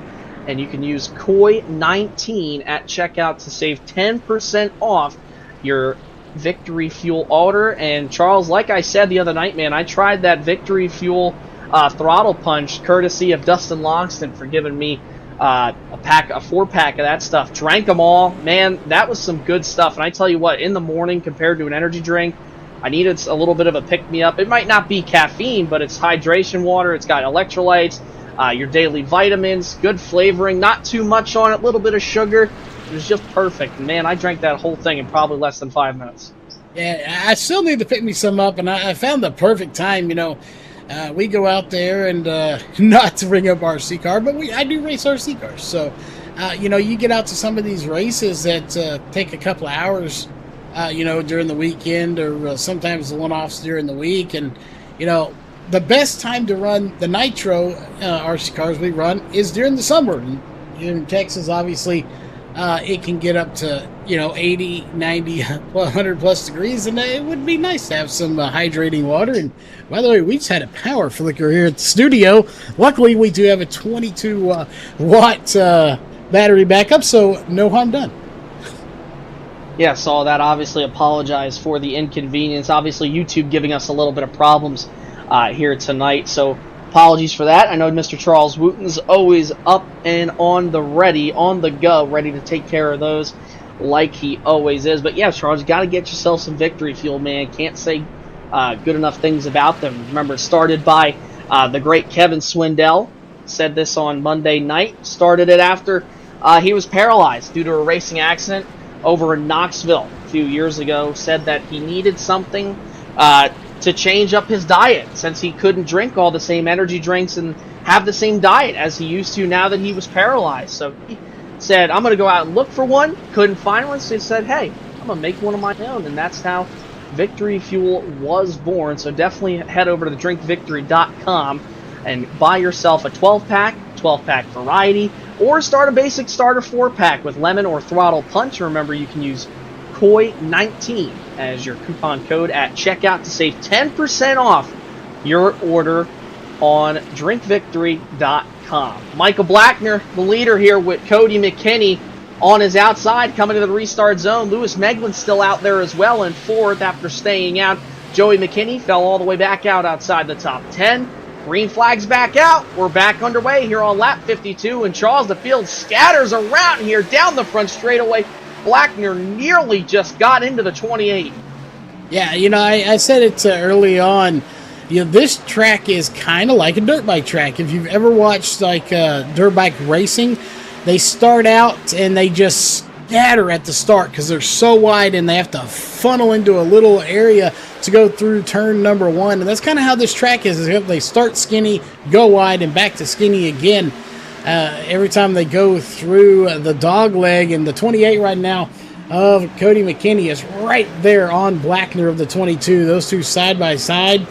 [SPEAKER 7] and you can use KOI19 at checkout to save 10% off your Victory Fuel order. And Charles, like I said the other night, man, I tried that Victory Fuel Throttle Punch courtesy of Dustin Longston for giving me a 4-pack of that stuff. Drank them all. Man, that was some good stuff. And I tell you what, in the morning compared to an energy drink, I needed a little bit of a pick-me-up. It might not be caffeine, but it's hydration water. It's got electrolytes, your daily vitamins, good flavoring, not too much on it, a little bit of sugar. It was just perfect. And man, I drank that whole thing in probably less than 5 minutes.
[SPEAKER 8] Yeah, I still need to pick me some up, and I found the perfect time, we go out there and not to bring up RC car, but I do race RC cars. So, you get out to some of these races that take a couple of hours, during the weekend or sometimes the one-offs during the week. And, the best time to run the nitro RC cars we run is during the summer. And in Texas, obviously, it can get up to, 80, 90, 100 plus degrees, and it would be nice to have some hydrating water. And by the way, we just had a power flicker here at the studio. Luckily, we do have a 22 watt battery backup, so no harm done.
[SPEAKER 7] Yeah, saw that. Obviously, apologize for the inconvenience. Obviously, YouTube giving us a little bit of problems here tonight, so apologies for that. I know Mr. Charles Wooten's always up and on the ready, on the go, ready to take care of those like he always is. But yeah, Charles, you got to get yourself some Victory Fuel, man. Can't say good enough things about them. Remember, it started by the great Kevin Swindell. Said this on Monday night. Started it after he was paralyzed due to a racing accident over in Knoxville a few years ago. Said that he needed something to change up his diet since he couldn't drink all the same energy drinks and have the same diet as he used to now that he was paralyzed. So he said, I'm going to go out and look for one. Couldn't find one, so he said, hey, I'm going to make one of my own. And that's how Victory Fuel was born. So definitely head over to the drinkvictory.com and buy yourself a 12-pack, 12-pack variety, or start a basic starter 4-pack with lemon or throttle punch. Remember, you can use KOI19 as your coupon code at checkout to save 10% off your order on drinkvictory.com. Michael Blackner, the leader here with Cody McKinney on his outside, coming to the restart zone. Lewis Meglin's still out there as well in fourth after staying out. Joey McKinney fell all the way back out outside the top 10. Green flag's back out. We're back underway here on lap 52, and Charles, the field scatters around here down the front straightaway. Blackner nearly just got into the 28.
[SPEAKER 8] Yeah, I said it early on. This track is kind of like a dirt bike track. If you've ever watched dirt bike racing, they start out and they just scatter at the start because they're so wide and they have to funnel into a little area to go through turn number 1. And that's kind of how this track is. They start skinny, go wide, and back to skinny again. Every time they go through the dog leg, and the 28 right now of Cody McKinney is right there on Blackner of the 22. Those two side by side.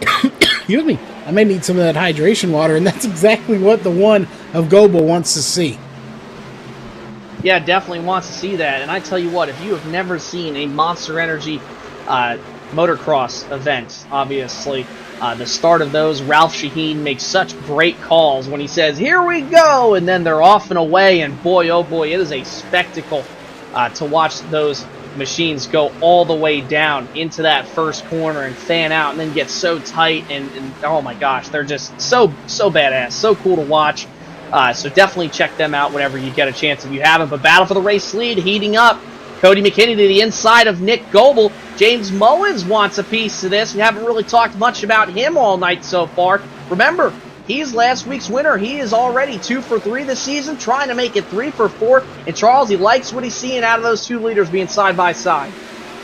[SPEAKER 8] Excuse me. I may need some of that hydration water, and that's exactly what the one of Goebel wants to see.
[SPEAKER 7] Yeah, definitely wants to see that. And I tell you what, if you have never seen a Monster Energy motocross event, obviously, the start of those, Ralph Shaheen makes such great calls when he says, "Here we go," and then they're off and away, and boy, oh boy, it is a spectacle to watch those machines go all the way down into that first corner and fan out and then get so tight, and oh my gosh, they're just so badass, so cool to watch. So definitely check them out whenever you get a chance if you haven't. But battle for the race lead heating up. Cody McKinney to the inside of Nick Goebel. James Mullins wants a piece of this. We haven't really talked much about him all night so far. Remember, he's last week's winner. He is already 2 for 3 this season, trying to make it 3 for 4. And Charles, he likes what he's seeing out of those two leaders being side by side.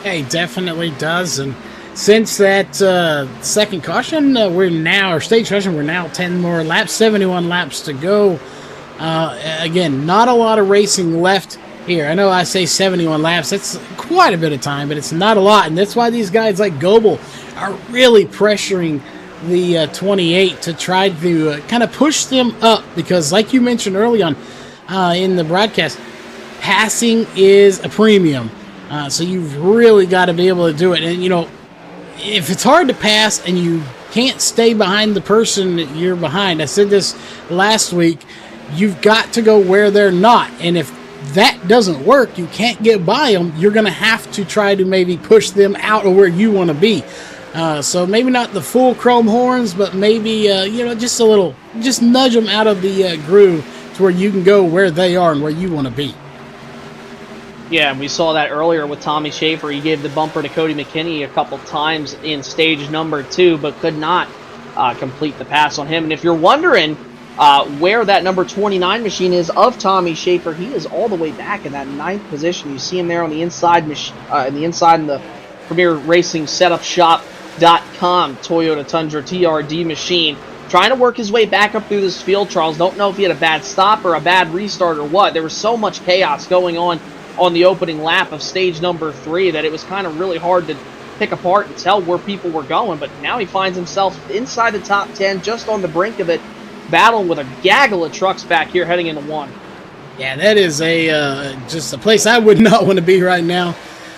[SPEAKER 8] Yeah, he definitely does. And since that second caution, stage caution, we're now 10 more laps, 71 laps to go. Again, not a lot of racing left here. I know I say 71 laps. That's quite a bit of time, but it's not a lot. And that's why these guys like Goebel are really pressuring the 28 to try to kind of push them up, because like you mentioned early on in the broadcast, passing is a premium. So you've really got to be able to do it. And, if it's hard to pass and you can't stay behind the person that you're behind, I said this last week, you've got to go where they're not. And if that doesn't work, you can't get by them, you're going to have to try to maybe push them out of where you want to be. So maybe not the full chrome horns, but maybe, just a little, just nudge them out of the groove to where you can go where they are and where you want to be.
[SPEAKER 7] Yeah, and we saw that earlier with Tommy Schaefer. He gave the bumper to Cody McKinney a couple times in stage number 2, but could not complete the pass on him. And if you're wondering where that number 29 machine is of Tommy Schaefer, he is all the way back in that 9th position. You see him there on the inside, in the Premier Racing Setup Shop.com Toyota Tundra TRD machine. Trying to work his way back up through this field, Charles. Don't know if he had a bad stop or a bad restart or what. There was so much chaos going on the opening lap of stage number 3 that it was kind of really hard to pick apart and tell where people were going. But now he finds himself inside the top 10, just on the brink of it, battling with a gaggle of trucks back here heading into 1.
[SPEAKER 8] Yeah, that is just a place I would not want to be right now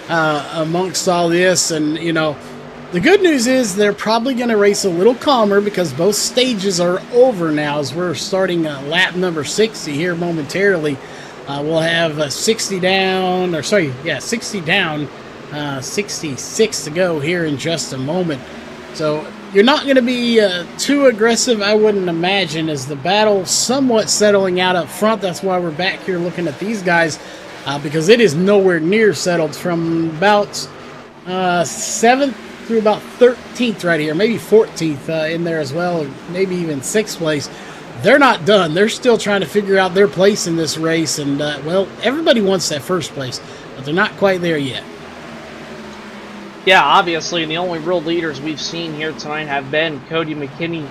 [SPEAKER 8] amongst all this. And, the good news is they're probably going to race a little calmer because both stages are over now as we're starting lap number 60 here momentarily. We'll have 60 down, 66 to go here in just a moment. So you're not going to be too aggressive, I wouldn't imagine, as the battle somewhat settling out up front. That's why we're back here looking at these guys, because it is nowhere near settled from about 7th through about 13th right here, maybe 14th in there as well, or maybe even 6th place. They're not done. They're still trying to figure out their place in this race, and, everybody wants that first place, but they're not quite there yet.
[SPEAKER 7] Yeah, obviously, and the only real leaders we've seen here tonight have been Cody McKinney,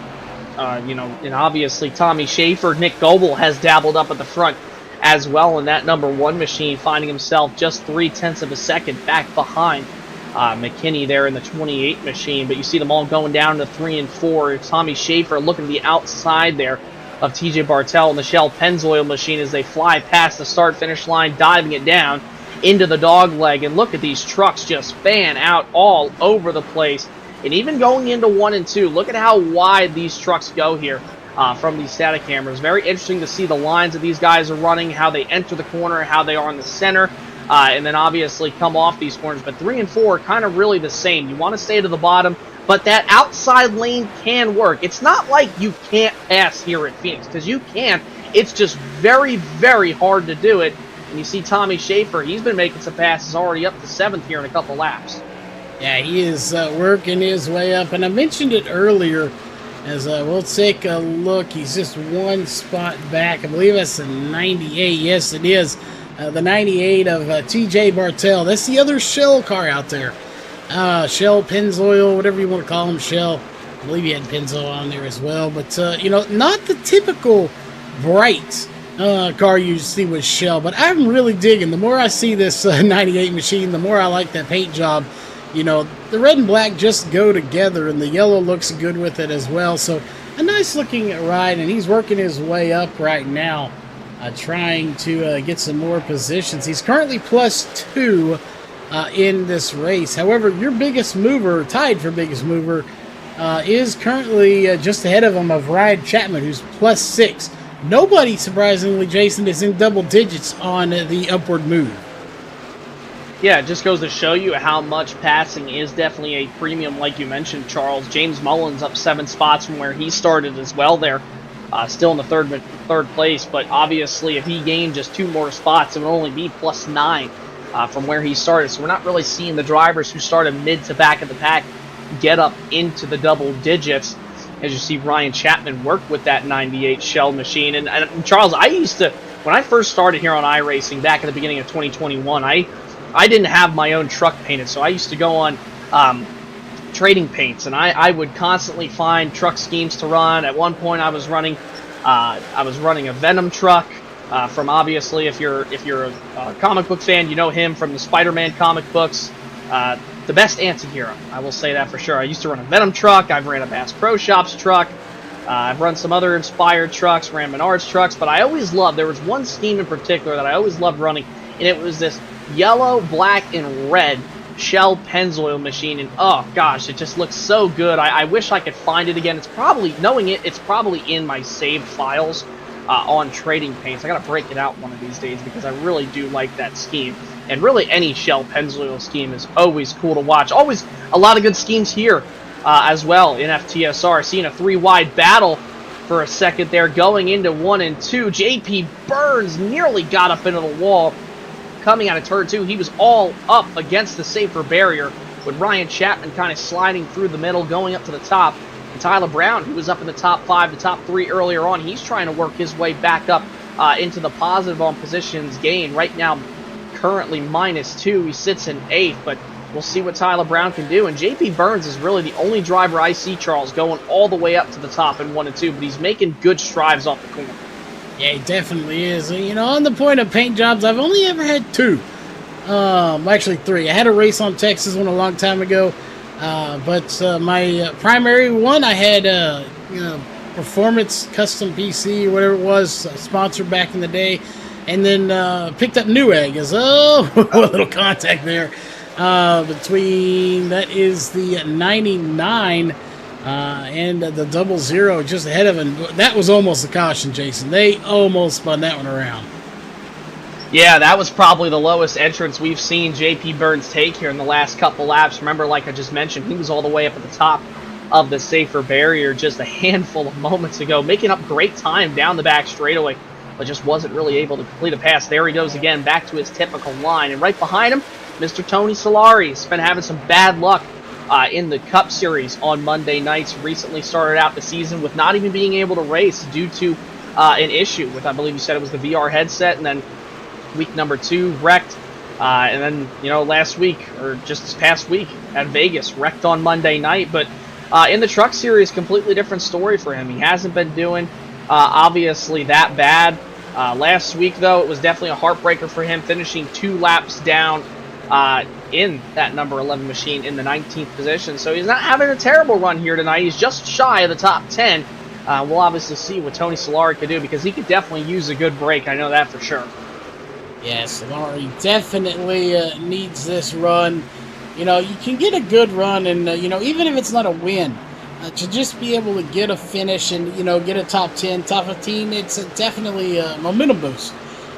[SPEAKER 7] and obviously Tommy Schaefer. Nick Goebel has dabbled up at the front as well in that number 1 machine, finding himself just 0.3 of a second back behind McKinney there in the 28 machine, but you see them all going down to 3 and 4. Tommy Schaefer looking to the outside there of TJ Bartell and the Shell Pennzoil machine as they fly past the start-finish line, diving it down into the dog leg. And look at these trucks just fan out all over the place. And even going into 1 and 2, look at how wide these trucks go here from these static cameras. Very interesting to see the lines that these guys are running, how they enter the corner, how they are in the center, and then obviously come off these corners. But 3 and 4 are kind of really the same. You want to stay to the bottom, but that outside lane can work. It's not like you can't pass here at Phoenix, because you can. It's just very, very hard to do it. And you see Tommy Schaefer, he's been making some passes already up to 7th here in a couple laps.
[SPEAKER 8] Yeah, he is working his way up. And I mentioned it earlier, as we'll take a look. He's just 1 spot back. I believe that's the 98. Yes, it is. The 98 of TJ Bartell. That's the other Shell car out there. Shell, Pennzoil, whatever you want to call him, Shell. I believe he had Pennzoil on there as well. But, not the typical bright car you see with Shell. But I'm really digging. The more I see this 98 machine, the more I like that paint job. The red and black just go together, and the yellow looks good with it as well. So a nice looking ride, and he's working his way up right now, trying to get some more positions. He's currently +2 in this race. However, your biggest mover, tied for biggest mover, is currently just ahead of him of Ryan Chapman, who's +6. Nobody, surprisingly, Jason, is in double digits on the upward move.
[SPEAKER 7] Yeah, it just goes to show you how much passing is definitely a premium, like you mentioned, Charles. James Mullins up 7 spots from where he started as well there. Still in the third place, but obviously if he gained just 2 more spots, it would only be +9 from where he started. So we're not really seeing the drivers who started mid to back of the pack get up into the double digits. As you see Ryan Chapman work with that 98 Shell machine. And Charles, I used to, when I first started here on iRacing back at the beginning of 2021, I didn't have my own truck painted, so I used to go on trading paints, and I would constantly find truck schemes to run. At one point, I was running a Venom truck from, obviously, if you're a comic book fan, you know him from the Spider-Man comic books. The best anti-hero, I will say that for sure. I used to run a Venom truck. I've ran a Bass Pro Shops truck. I've run some other inspired trucks, ran Menards trucks, but I always loved, there was one scheme in particular that I always loved running, and it was this yellow, black, and red Shell Pennzoil machine, and oh gosh, it just looks so good. I wish I could find it again. It's probably, knowing it, it's probably in my saved files on Trading Paints. I gotta break it out one of these days because I really do like that scheme. And really any Shell Pennzoil scheme is always cool to watch. Always a lot of good schemes here as well in FTSR. Seeing a 3-wide battle for a second there going into 1 and 2. JP Burns nearly got up into the wall. Coming out of turn 2, he was all up against the safer barrier with Ryan Chapman kind of sliding through the middle, going up to the top. And Tyler Brown, who was up in the top 5, the top 3 earlier on, he's trying to work his way back up into the positive on positions gain. Right now, currently -2. He sits in 8th, but we'll see what Tyler Brown can do. And JP Burns is really the only driver I see, Charles, going all the way up to the top in 1 and 2, but he's making good strides off the corner.
[SPEAKER 8] Yeah, he definitely is. On the point of paint jobs, I've only ever had 2. Actually 3. I had a race on Texas one a long time ago, but my primary one, I had Performance Custom PC or whatever it was, sponsored back in the day, and then picked up Newegg as a little contact there between, that is the 99 and the 00 just ahead of him. That was almost a caution, Jason. They almost spun that one around.
[SPEAKER 7] Yeah, that was probably the lowest entrance we've seen JP Burns take here in the last couple laps. Remember, like I just mentioned, he was all the way up at the top of the safer barrier just a handful of moments ago, making up great time down the back straightaway, but just wasn't really able to complete a pass. There he goes again, back to his typical line. And right behind him, Mr. Tony Solari has been having some bad luck in the Cup Series on Monday nights. Recently started out the season with not even being able to race due to an issue with, I believe you said it was the VR headset, and then week number 2 wrecked, and then last week, or just this past week at Vegas, wrecked on Monday night. But in the Truck Series, completely different story for him. He hasn't been doing obviously that bad. Last week though, it was definitely a heartbreaker for him, finishing 2 laps down in that number 11 machine in the 19th position. So he's not having a terrible run here tonight. He's just shy of the top 10. We'll obviously see what Tony Solari could do, because he could definitely use a good break. I know that for sure.
[SPEAKER 8] Yes, Solari definitely needs this run. You can get a good run, and, even if it's not a win, to just be able to get a finish and, get a top 10, top 15, it's definitely a momentum boost.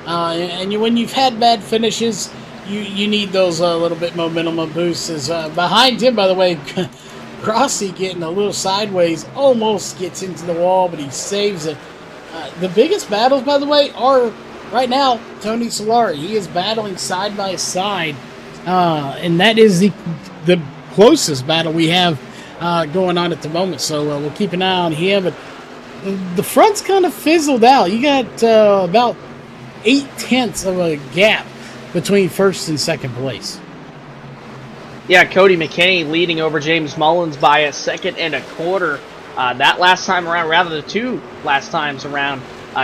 [SPEAKER 8] And when you've had bad finishes, you need those little bit momentum boosts. Behind him, by the way, Grossi getting a little sideways, almost gets into the wall, but he saves it. The biggest battles, by the way, are right now Tony Solari. He is battling side by side, and that is the closest battle we have going on at the moment. So we'll keep an eye on him. But the front's kind of fizzled out. You got about 0.8 of a gap between first and second place.
[SPEAKER 7] Yeah, Cody McKinney leading over James Mullins by a second and a quarter. That last time around, rather the two last times around,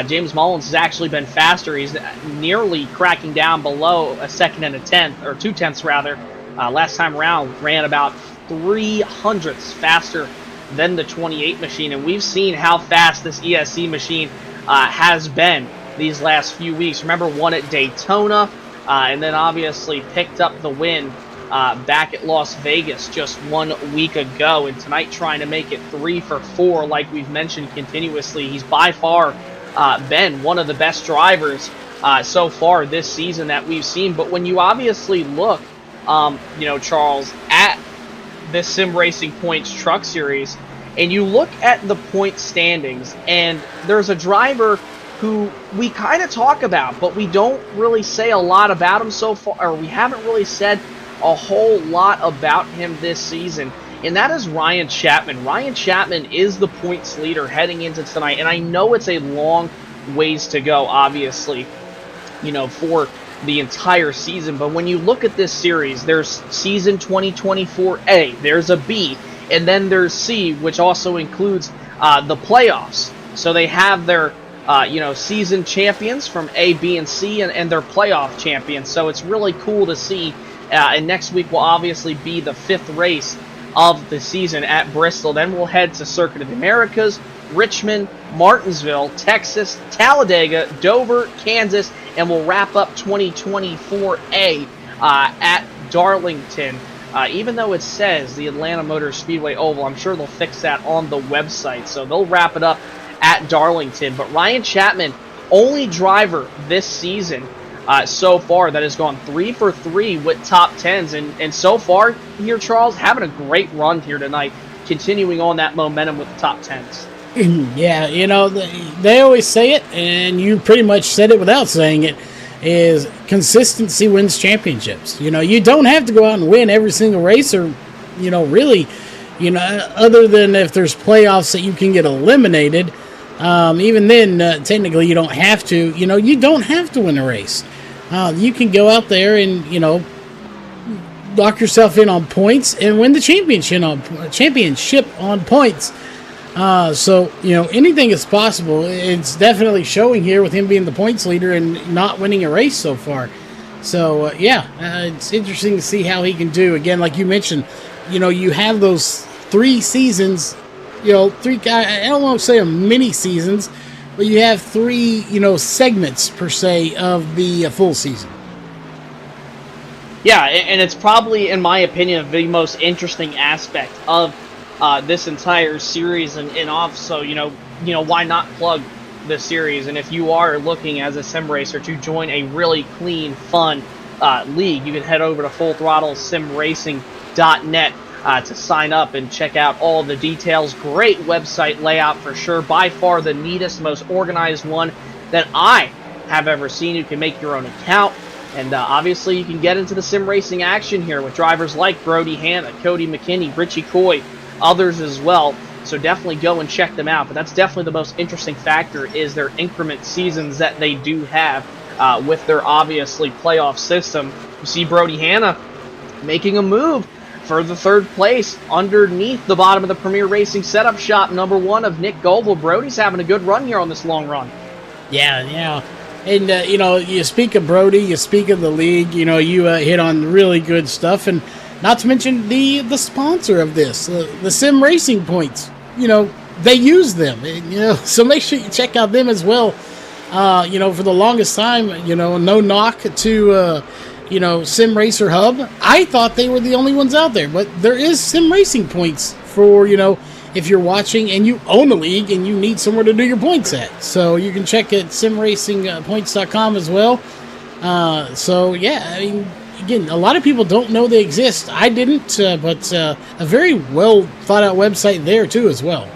[SPEAKER 7] James Mullins has actually been faster. He's nearly cracking down below a second and a tenth, or 0.2 rather. Last time around ran about 0.03 faster than the 28 machine, and we've seen how fast this ESC machine has been these last few weeks. Remember, won at Daytona, and then obviously picked up the win back at Las Vegas just 1 week ago, and tonight trying to make it 3 for 4 like we've mentioned continuously. He's by far been one of the best drivers so far this season that we've seen. But when you obviously look, Charles, at this Sim Racing Points Truck Series, and you look at the point standings, and there's a driver who we kind of talk about, but we don't really say a lot about him so far, or we haven't really said a whole lot about him this season, and that is Ryan Chapman. Ryan Chapman is the points leader heading into tonight, and I know it's a long ways to go, obviously, for the entire season, but when you look at this series, there's season 2024A, there's a B, and then there's C, which also includes the playoffs. So they have their season champions from A, B, and C, and their playoff champions. So it's really cool to see. And next week will obviously be the 5th race of the season at Bristol. Then we'll head to Circuit of the Americas, Richmond, Martinsville, Texas, Talladega, Dover, Kansas, and we'll wrap up 2024A at Darlington. Even though it says the Atlanta Motor Speedway Oval, I'm sure they'll fix that on the website. So they'll wrap it up at Darlington. But Ryan Chapman, only driver this season so far that has gone 3 for 3 with top 10s. And so far here, Charles, having a great run here tonight, continuing on that momentum with the top 10s.
[SPEAKER 8] Yeah, they always say it, and you pretty much said it without saying it, is consistency wins championships. You don't have to go out and win every single race, or, really, other than if there's playoffs that you can get eliminated. Even then, technically, you don't have to. You don't have to win a race. You can go out there and, lock yourself in on points and win the championship on points. So, anything is possible. It's definitely showing here with him being the points leader and not winning a race so far. So, it's interesting to see how he can do. Again, like you mentioned, you have those 3 seasons, I don't want to say a mini seasons, but you have 3, segments per se of the full season.
[SPEAKER 7] Yeah, and it's probably, in my opinion, the most interesting aspect of this entire series, and also, why not plug the series? And if you are looking as a sim racer to join a really clean, fun league, you can head over to fullthrottlesimracing.net to sign up and check out all the details. Great website layout for sure. By far the neatest, most organized one that I have ever seen. You can make your own account. And obviously you can get into the sim racing action here with drivers like Brody Hanna, Cody McKinney, Richie Coy, others as well. So definitely go and check them out. But that's definitely the most interesting factor, is their increment seasons that they do have with their obviously playoff system. You see Brody Hanna making a move for the 3rd place underneath the bottom of the Premier Racing Setup Shop #1 of Nick Goebel. Brody's having a good run here on this long run.
[SPEAKER 8] Yeah. And, you speak of Brody, you speak of the league, you hit on really good stuff. And not to mention the sponsor of this, the Sim Racing Points. They use them, so make sure you check out them as well. For the longest time, no knock to, Sim Racer Hub. I thought they were the only ones out there, but there is Sim Racing Points for, if you're watching and you own a league and you need somewhere to do your points at. So you can check at simracingpoints.com as well. Again, a lot of people don't know they exist. I didn't, but a very well thought out website there too as well.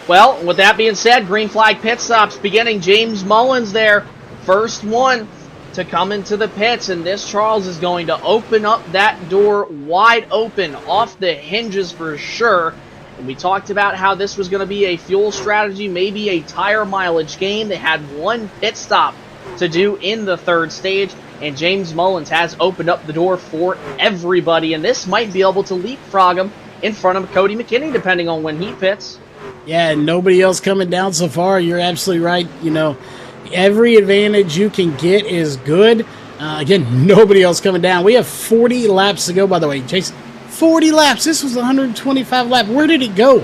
[SPEAKER 7] Well, with that being said, green flag pit stops beginning. James Mullins there, first one to come into the pits, and this, Charles, is going to open up that door wide open, off the hinges for sure. And we talked about how this was going to be a fuel strategy, maybe a tire mileage game. They had one pit stop to do in the third stage, and James Mullins has opened up the door for everybody, and this might be able to leapfrog him in front of Cody McKinney, depending on when he pits.
[SPEAKER 8] Yeah, nobody else coming down so far. You're absolutely right. Every advantage you can get is good. Again, nobody else coming down. We have 40 laps to go, by the way, Jason. 40 laps. This was 125 lap. Where did it go?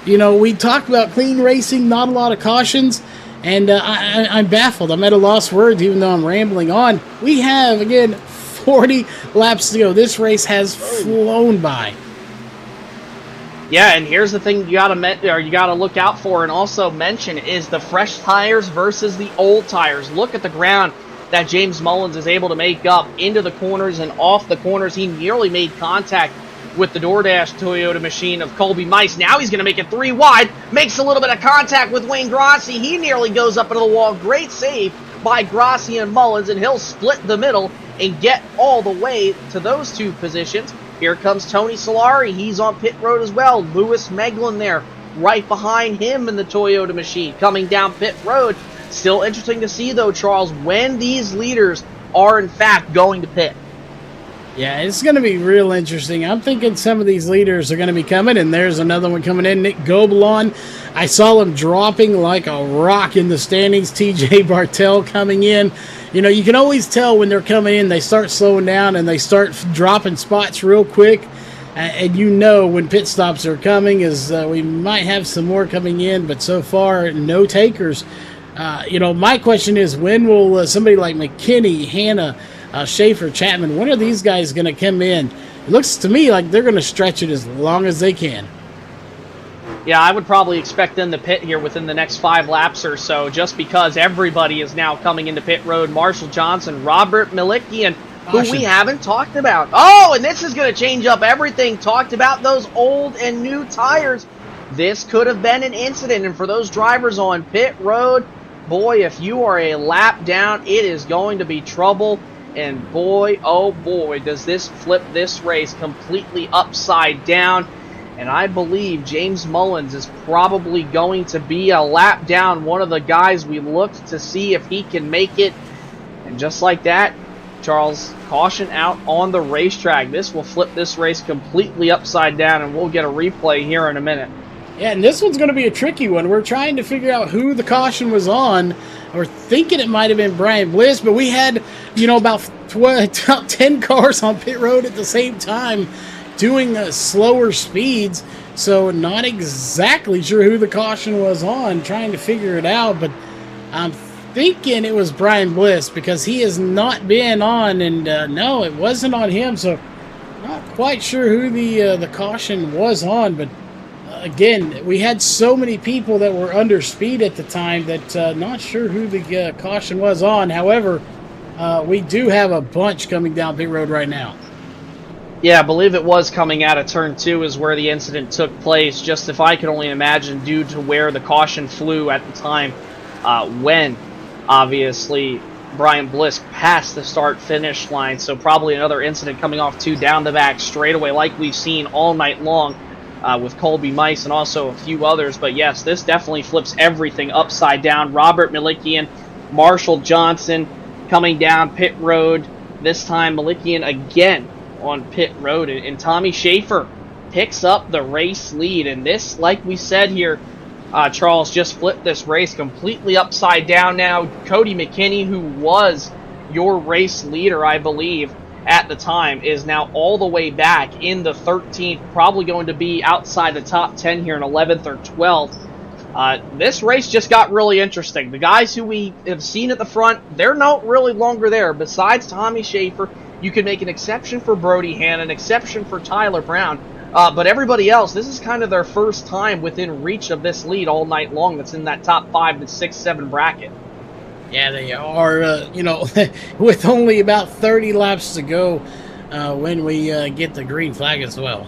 [SPEAKER 8] We talked about clean racing, not a lot of cautions, and I'm baffled. I'm at a lost words, even though I'm rambling on. We have, again, 40 laps to go. This race has flown by.
[SPEAKER 7] Yeah, and here's the thing you gotta look out for and also mention is the fresh tires versus the old tires. Look at the ground that James Mullins is able to make up into the corners and off the corners. He nearly made contact with the DoorDash Toyota machine of Colby Mice. Now he's going to make it 3 wide, makes a little bit of contact with Wayne Grossi. He nearly goes up into the wall. Great save by Grossi and Mullins, and he'll split the middle and get all the way to those two positions. Here comes Tony Solari. He's on pit road as well. Lewis Meglin there, right behind him in the Toyota machine, coming down pit road. Still interesting to see, though, Charles, when these leaders are, in fact, going to pit.
[SPEAKER 8] Yeah, it's going to be real interesting. I'm thinking some of these leaders are going to be coming, and there's another one coming in, Nick Gobelon. I saw him dropping like a rock in the standings. TJ Bartel coming in. You can always tell when they're coming in, they start slowing down and they start dropping spots real quick. And when pit stops are coming, is we might have some more coming in, but so far, no takers. My question is, when will somebody like McKinney, Hanna, Schaefer, Chapman, when are these guys going to come in? It looks to me like they're going to stretch it as long as they can.
[SPEAKER 7] Yeah, I would probably expect them to pit here within the next 5 laps or so, just because everybody is now coming into pit road. Marshall Johnson, Robert Malikian, who we haven't talked about. Oh, and this is going to change up everything. Talked about those old and new tires. This could have been an incident, and for those drivers on pit road, boy, if you are a lap down, it is going to be trouble. And boy, oh boy, does this flip this race completely upside down. And I believe James Mullins is probably going to be a lap down, one of the guys we looked to see if he can make it. And just like that, Charles, caution out on the racetrack. This will flip this race completely upside down, and we'll get a replay here in a minute.
[SPEAKER 8] Yeah, and this one's going to be a tricky one. We're trying to figure out who the caution was on. We're thinking it might have been Brian Bliss, but we had, about 10 cars on pit road at the same time doing slower speeds, so not exactly sure who the caution was on, trying to figure it out, but I'm thinking it was Brian Bliss because he has not been on, and no, it wasn't on him, so not quite sure who the caution was on, but again, we had so many people that were under speed at the time that not sure who the caution was on. However, we do have a bunch coming down pit road right now.
[SPEAKER 7] Yeah, I believe it was coming out of turn 2 is where the incident took place, just if I could only imagine due to where the caution flew at the time when, obviously, Brian Bliss passed the start-finish line. So probably another incident coming off 2 down the back straightaway like we've seen all night long with Colby Mice and also a few others. But yes, this definitely flips everything upside down. Robert Malikian, Marshall Johnson coming down pit road. This time Malikian again on pit road, and Tommy Schaefer picks up the race lead. And this, like we said here, Charles, just flipped this race completely upside down now. Cody McKinney, who was your race leader, I believe, at the time, is now all the way back in the 13th, probably going to be outside the top 10 here in 11th or 12th. This race just got really interesting. The guys who we have seen at the front, they're not really longer there. Besides Tommy Schaefer, you can make an exception for Brody Hanna, an exception for Tyler Brown. But everybody else, this is kind of their first time within reach of this lead all night long that's in that top 5 to 6, 7 bracket.
[SPEAKER 8] Yeah, they are, with only about 30 laps to go when we get the green flag as well.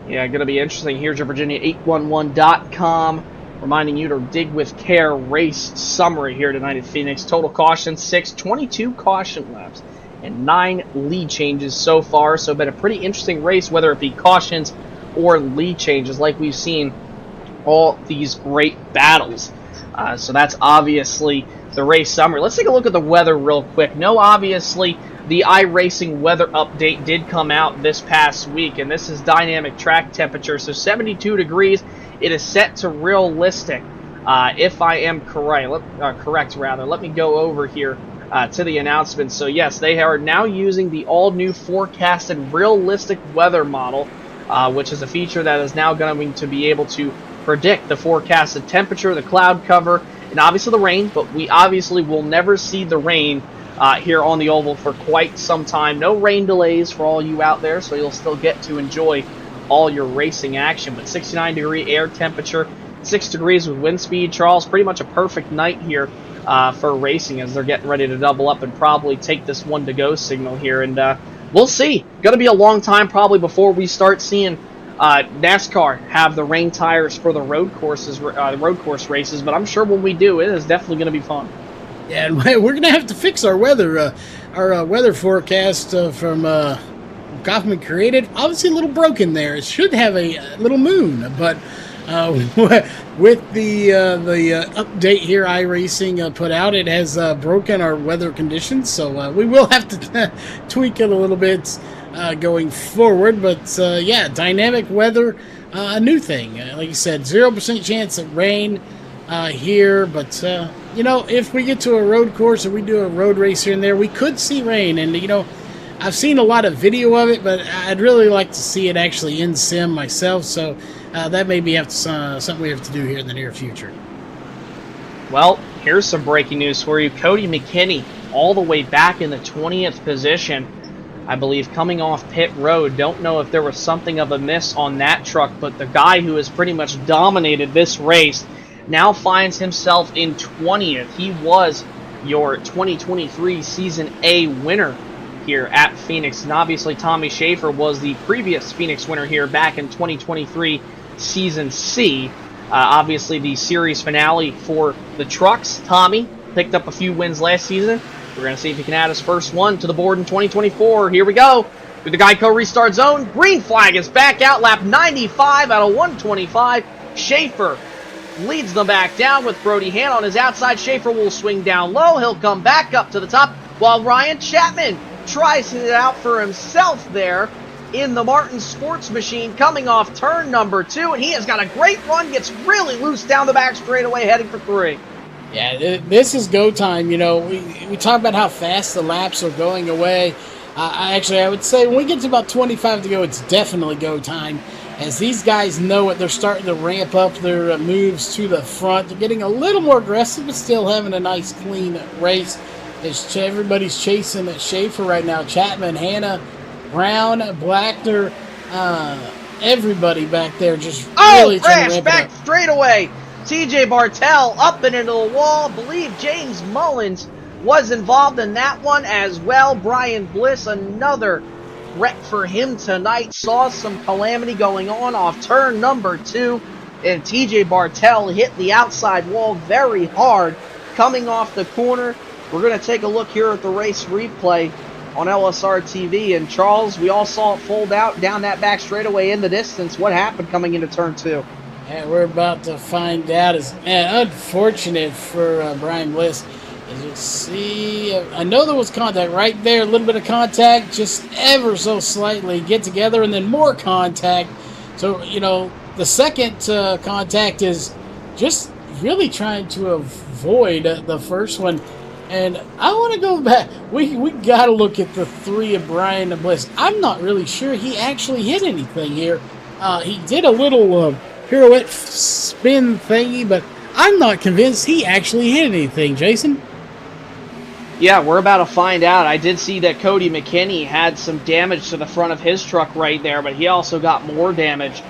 [SPEAKER 7] Yeah, going to be interesting. Here's your Virginia811.com reminding you to dig with care race summary here tonight at Phoenix. Total caution 6, 22 caution laps, and 9 lead changes so far. So been a pretty interesting race, whether it be cautions or lead changes, like we've seen all these great battles. So that's obviously the race summary. Let's take a look at the weather real quick. No, obviously, the iRacing weather update did come out this past week, and this is dynamic track temperature. So 72 degrees. It is set to realistic, if I am correct. Let me go over here to the announcement. So yes, they are now using the all-new forecasted realistic weather model, which is a feature that is now going to be able to predict the forecasted temperature, the cloud cover, and obviously the rain, but we obviously will never see the rain here on the oval for quite some time. No rain delays for all you out there, so you'll still get to enjoy all your racing action. But 69-degree air temperature, 6 degrees with wind speed. Charles, pretty much a perfect night here for racing as they're getting ready to double up and probably take this 1-to-go signal here. And we'll see. Going to be a long time probably before we start seeing NASCAR have the rain tires for the road course races, but I'm sure when we do, it is definitely going to be fun.
[SPEAKER 8] Yeah, and we're going to have to fix our weather forecast from Kaufman Created. Obviously a little broken there. It should have a little moon, but with the update here iRacing put out, it has broken our weather conditions, so we will have to tweak it a little bit going forward. But yeah, dynamic weather, a new thing. Like you said, 0% chance of rain here, but if we get to a road course or we do a road race here and there, we could see rain. And I've seen a lot of video of it, but I'd really like to see it actually in sim myself. So that may be something we have to do here in the near future.
[SPEAKER 7] Well, here's some breaking news for you. Cody McKinney all the way back in the 20th position, I believe, coming off pit road. Don't know if there was something of a miss on that truck, but the guy who has pretty much dominated this race now finds himself in 20th. He was your 2023 Season A winner here at Phoenix, and obviously Tommy Schaefer was the previous Phoenix winner here back in 2023 Season C. Obviously the series finale for the trucks. Tommy picked up a few wins last season. We're going to see if he can add his first one to the board in 2024. Here we go. Through the Geico restart zone. Green flag is back out. Lap 95 out of 125. Schaefer leads them back down with Brody Hanna on his outside. Schaefer will swing down low. He'll come back up to the top while Ryan Chapman tries it out for himself there in the Martin Sports Machine coming off turn number 2. And he has got a great run. Gets really loose down the back straightaway heading for 3.
[SPEAKER 8] Yeah, this is go time. We talk about how fast the laps are going away. I would say when we get to about 25 to go, it's definitely go time. As these guys know it, they're starting to ramp up their moves to the front. They're getting a little more aggressive, but still having a nice, clean race. Everybody's chasing at Schaefer right now. Chapman, Hanna, Brown, Blackner, everybody back there just really trying to ramp
[SPEAKER 7] back
[SPEAKER 8] it up.
[SPEAKER 7] Straight away. TJ Bartell up and into the wall. I believe James Mullins was involved in that one as well. Brian Bliss, another wreck for him tonight. Saw some calamity going on off turn number 2. And TJ Bartell hit the outside wall very hard coming off the corner. We're going to take a look here at the race replay on LSRTV. And Charles, we all saw it fold out down that back straightaway in the distance. What happened coming into turn 2?
[SPEAKER 8] Yeah, we're about to find out. It's unfortunate for Brian Bliss. As you see, I know there was contact right there. A little bit of contact, just ever so slightly. Get together and then more contact. So, The second contact is just really trying to avoid the first one. And I want to go back. We got to look at the 3 of Brian Bliss. I'm not really sure he actually hit anything here. He did a little pirouette spin thingy, but I'm not convinced he actually hit anything, Jason.
[SPEAKER 7] Yeah, we're about to find out. I did see that Cody McKinney had some damage to the front of his truck right there, but he also got more damage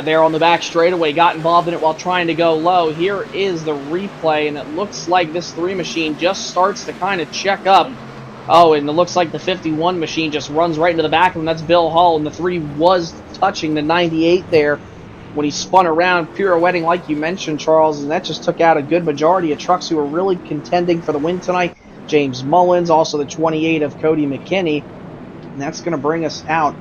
[SPEAKER 7] there on the back straightaway, got involved in it while trying to go low. Here is the replay, and it looks like this 3 machine just starts to kind of check up. Oh, and it looks like the 51 machine just runs right into the back of him. That's Bill Hull, and the 3 was touching the 98 there when he spun around, pirouetting like you mentioned, Charles, and that just took out a good majority of trucks who were really contending for the win tonight. James Mullins, also the 28 of Cody McKinney, and that's going to bring us out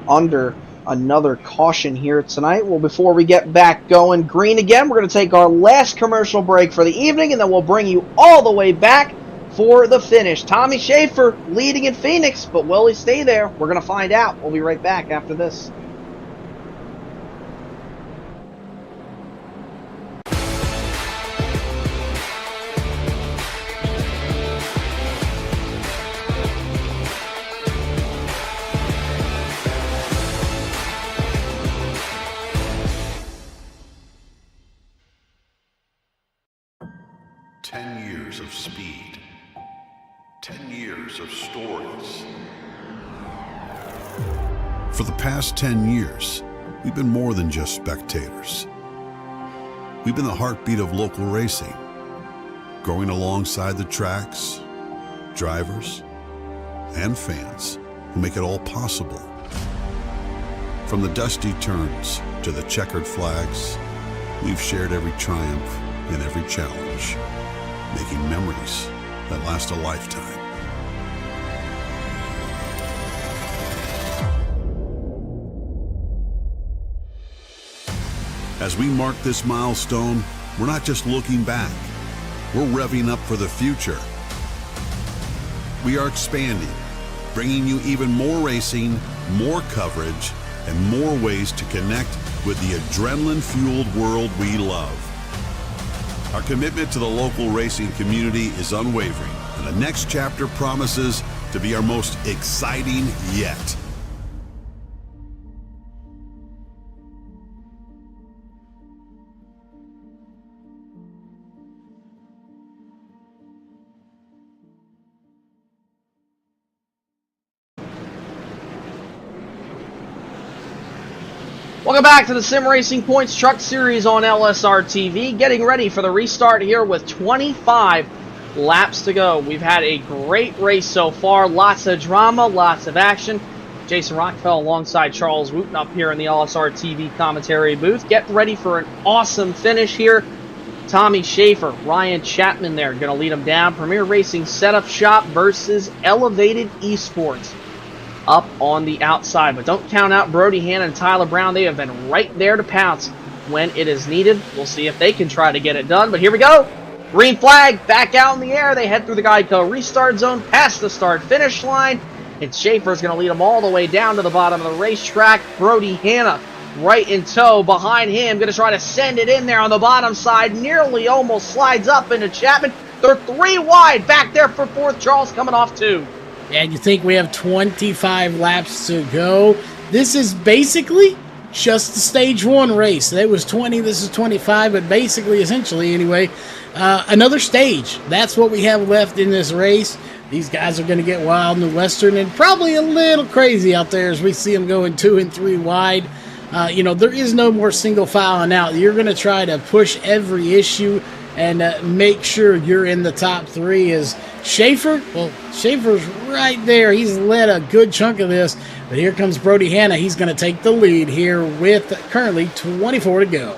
[SPEAKER 7] under another caution here tonight. Well, before we get back going green again, we're going to take our last commercial break for the evening, and then we'll bring you all the way back for the finish. Tommy Schaefer leading in Phoenix, but will he stay there? We're going to find out. We'll be right back after this.
[SPEAKER 9] Of speed, 10 years of stories. For the past 10 years, we've been more than just spectators. We've been the heartbeat of local racing, growing alongside the tracks, drivers, and fans who make it all possible. From the dusty turns to the checkered flags, we've shared every triumph and every challenge, making memories that last a lifetime. As we mark this milestone, we're not just looking back, we're revving up for the future. We are expanding, bringing you even more racing, more coverage, and more ways to connect with the adrenaline-fueled world we love. Our commitment to the local racing community is unwavering, and the next chapter promises to be our most exciting yet.
[SPEAKER 7] Welcome back to the Sim Racing Points Truck Series on LSRTV. Getting ready for the restart here with 25 laps to go. We've had a great race so far. Lots of drama, lots of action. Jason Rockfell alongside Charles Wooten up here in the LSRTV commentary booth. Get ready for an awesome finish here. Tommy Schaefer, Ryan Chapman there going to lead them down. Premier Racing Setup Shop versus Elevated Esports up on the outside. But don't count out Brody Hanna and Tyler Brown. They have been right there to pounce when it is needed. We'll see if they can try to get it done. But here we go. Green flag back out in the air. They head through the Geico restart zone past the start-finish line. And Schaefer's going to lead them all the way down to the bottom of the racetrack. Brody Hanna right in tow behind him. Going to try to send it in there on the bottom side. Nearly almost slides up into Chapman. They're 3 wide back there for 4th. Charles coming off 2.
[SPEAKER 8] And you think we have 25 laps to go. This is basically just the stage 1 race. That was 20, this is 25, but basically, essentially anyway, another stage. That's what we have left in this race. These guys are going to get wild in the Western and probably a little crazy out there as we see them going 2 and 3 wide. There is no more single filing out. You're going to try to push every issue and make sure you're in the top 3. As Schaefer, well, Schaefer's right there. He's led a good chunk of this. But here comes Brody Hanna. He's going to take the lead here with currently 24 to go.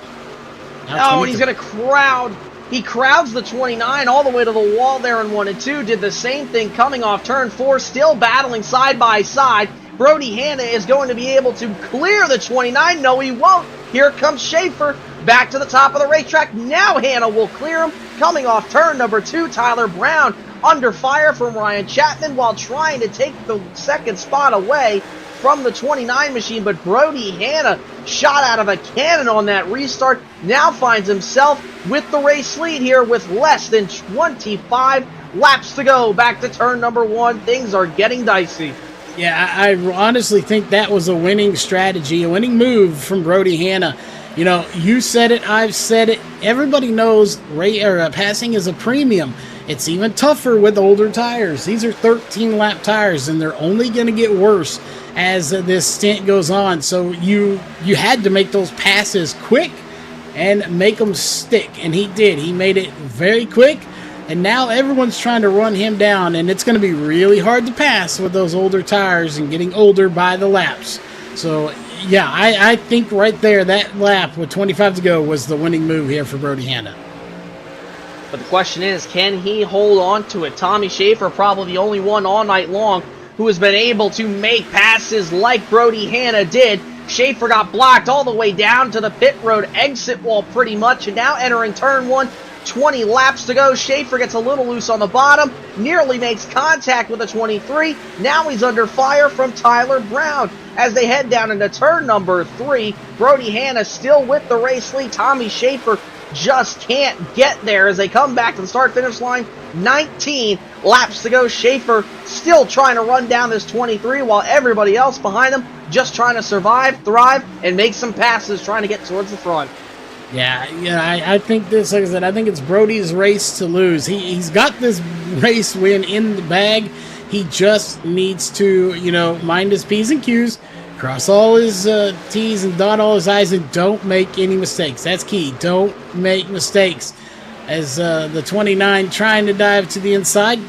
[SPEAKER 7] Oh, and he's going to crowd. He crowds the 29 all the way to the wall there in 1 and 2. Did the same thing coming off turn 4, still battling side by side. Brody Hanna is going to be able to clear the 29. No, he won't. Here comes Schaefer back to the top of the racetrack. Now Hanna will clear him. Coming off turn number 2, Tyler Brown under fire from Ryan Chapman while trying to take the second spot away from the 29 machine, but Brody Hanna shot out of a cannon on that restart. Now finds himself with the race lead here with less than 25 laps to go. Back to turn number 1. Things are getting dicey.
[SPEAKER 8] Yeah, I honestly think that was a winning strategy, a winning move from Brody Hanna. You know, you said it, I've said it. Everybody knows passing is a premium. It's even tougher with older tires. These are 13-lap tires, and they're only going to get worse as this stint goes on. So you had to make those passes quick and make them stick, and he did. He made it very quick. And now everyone's trying to run him down, and it's going to be really hard to pass with those older tires and getting older by the laps. So, yeah, I think right there, that lap with 25 to go was the winning move here for Brody Hanna.
[SPEAKER 7] But the question is, can he hold on to it? Tommy Schaefer, probably the only one all night long who has been able to make passes like Brody Hanna did. Schaefer got blocked all the way down to the pit road exit wall pretty much, and now entering turn 1. 20 laps to go. Schaefer gets a little loose on the bottom, nearly makes contact with a 23. Now he's under fire from Tyler Brown as they head down into turn number 3. Brody Hanna still with the race lead. Tommy Schaefer just can't get there as they come back to the start-finish line. 19 laps to go. Schaefer still trying to run down this 23 while everybody else behind him just trying to survive, thrive, and make some passes trying to get towards the front.
[SPEAKER 8] Yeah, I think this, like I said, I think it's Brody's race to lose. He's got this race win in the bag. He just needs to, mind his P's and Q's, cross all his T's and dot all his I's, and don't make any mistakes. That's key. Don't make mistakes. As the 29 trying to dive to the inside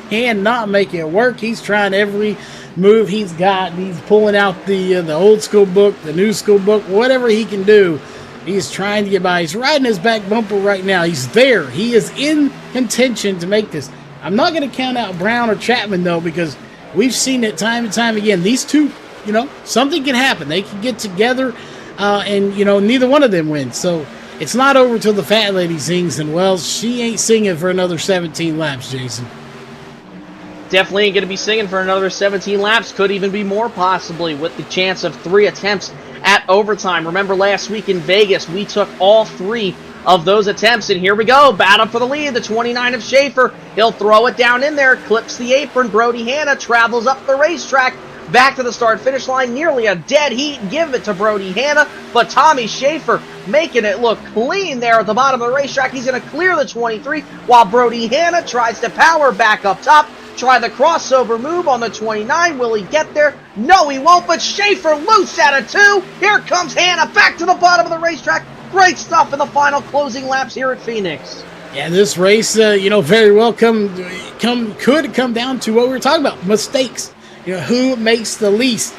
[SPEAKER 8] and not make it work. He's trying every move he's got. He's pulling out the old school book, the new school book, whatever he can do. He's trying to get by. He's riding his back bumper right now. He's there. He is in contention to make this. I'm not going to count out Brown or Chapman, though, because we've seen it time and time again. These two, something can happen. They can get together, and, neither one of them wins. So it's not over till the fat lady sings, and, well, she ain't singing for another 17 laps, Jason.
[SPEAKER 7] Definitely ain't going to be singing for another 17 laps. Could even be more, possibly, with the chance of 3 attempts at overtime. Remember last week in Vegas, we took all 3 of those attempts, and here we go. Battle for the lead, the 29 of Schaefer. He'll throw it down in there, clips the apron. Brody Hanna travels up the racetrack, back to the start-finish line. Nearly a dead heat. Give it to Brody Hanna, but Tommy Schaefer making it look clean there at the bottom of the racetrack. He's going to clear the 23, while Brody Hanna tries to power back up top. Try the crossover move on the 29. Will he get there? No, he won't, but Schaefer loose out of 2. Here comes Hanna back to the bottom of the racetrack. Great stuff in the final closing laps here at Phoenix.
[SPEAKER 8] Yeah, this race, very well could come down to what we were talking about, mistakes. Who makes the least?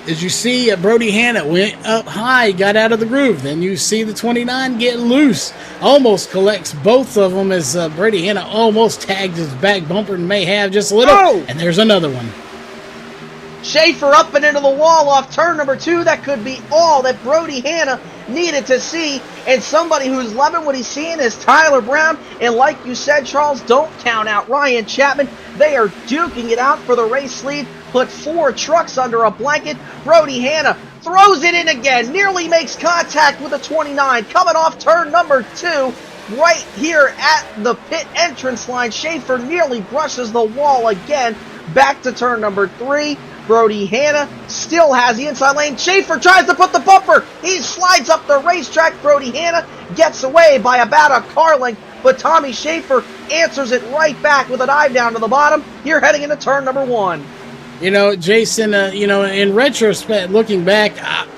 [SPEAKER 8] As you see, Brody Hanna went up high, got out of the groove. Then you see the 29 get loose. Almost collects both of them as Brody Hanna almost tagged his back bumper and may have just a little. Oh! And there's another one.
[SPEAKER 7] Schaefer up and into the wall off turn number 2. That could be all that Brody Hanna needed to see. And somebody who's loving what he's seeing is Tyler Brown. And like you said, Charles, don't count out Ryan Chapman. They are duking it out for the race lead. Put 4 trucks under a blanket. Brody Hanna throws it in again. Nearly makes contact with a 29. Coming off turn number 2. Right here at the pit entrance line. Schaefer nearly brushes the wall again. Back to turn number 3. Brody Hanna still has the inside lane. Schaefer tries to put the bumper. He slides up the racetrack. Brody Hanna gets away by about a car length, but Tommy Schaefer answers it right back with a dive down to the bottom. Here heading into turn number 1.
[SPEAKER 8] Jason, in retrospect, looking back,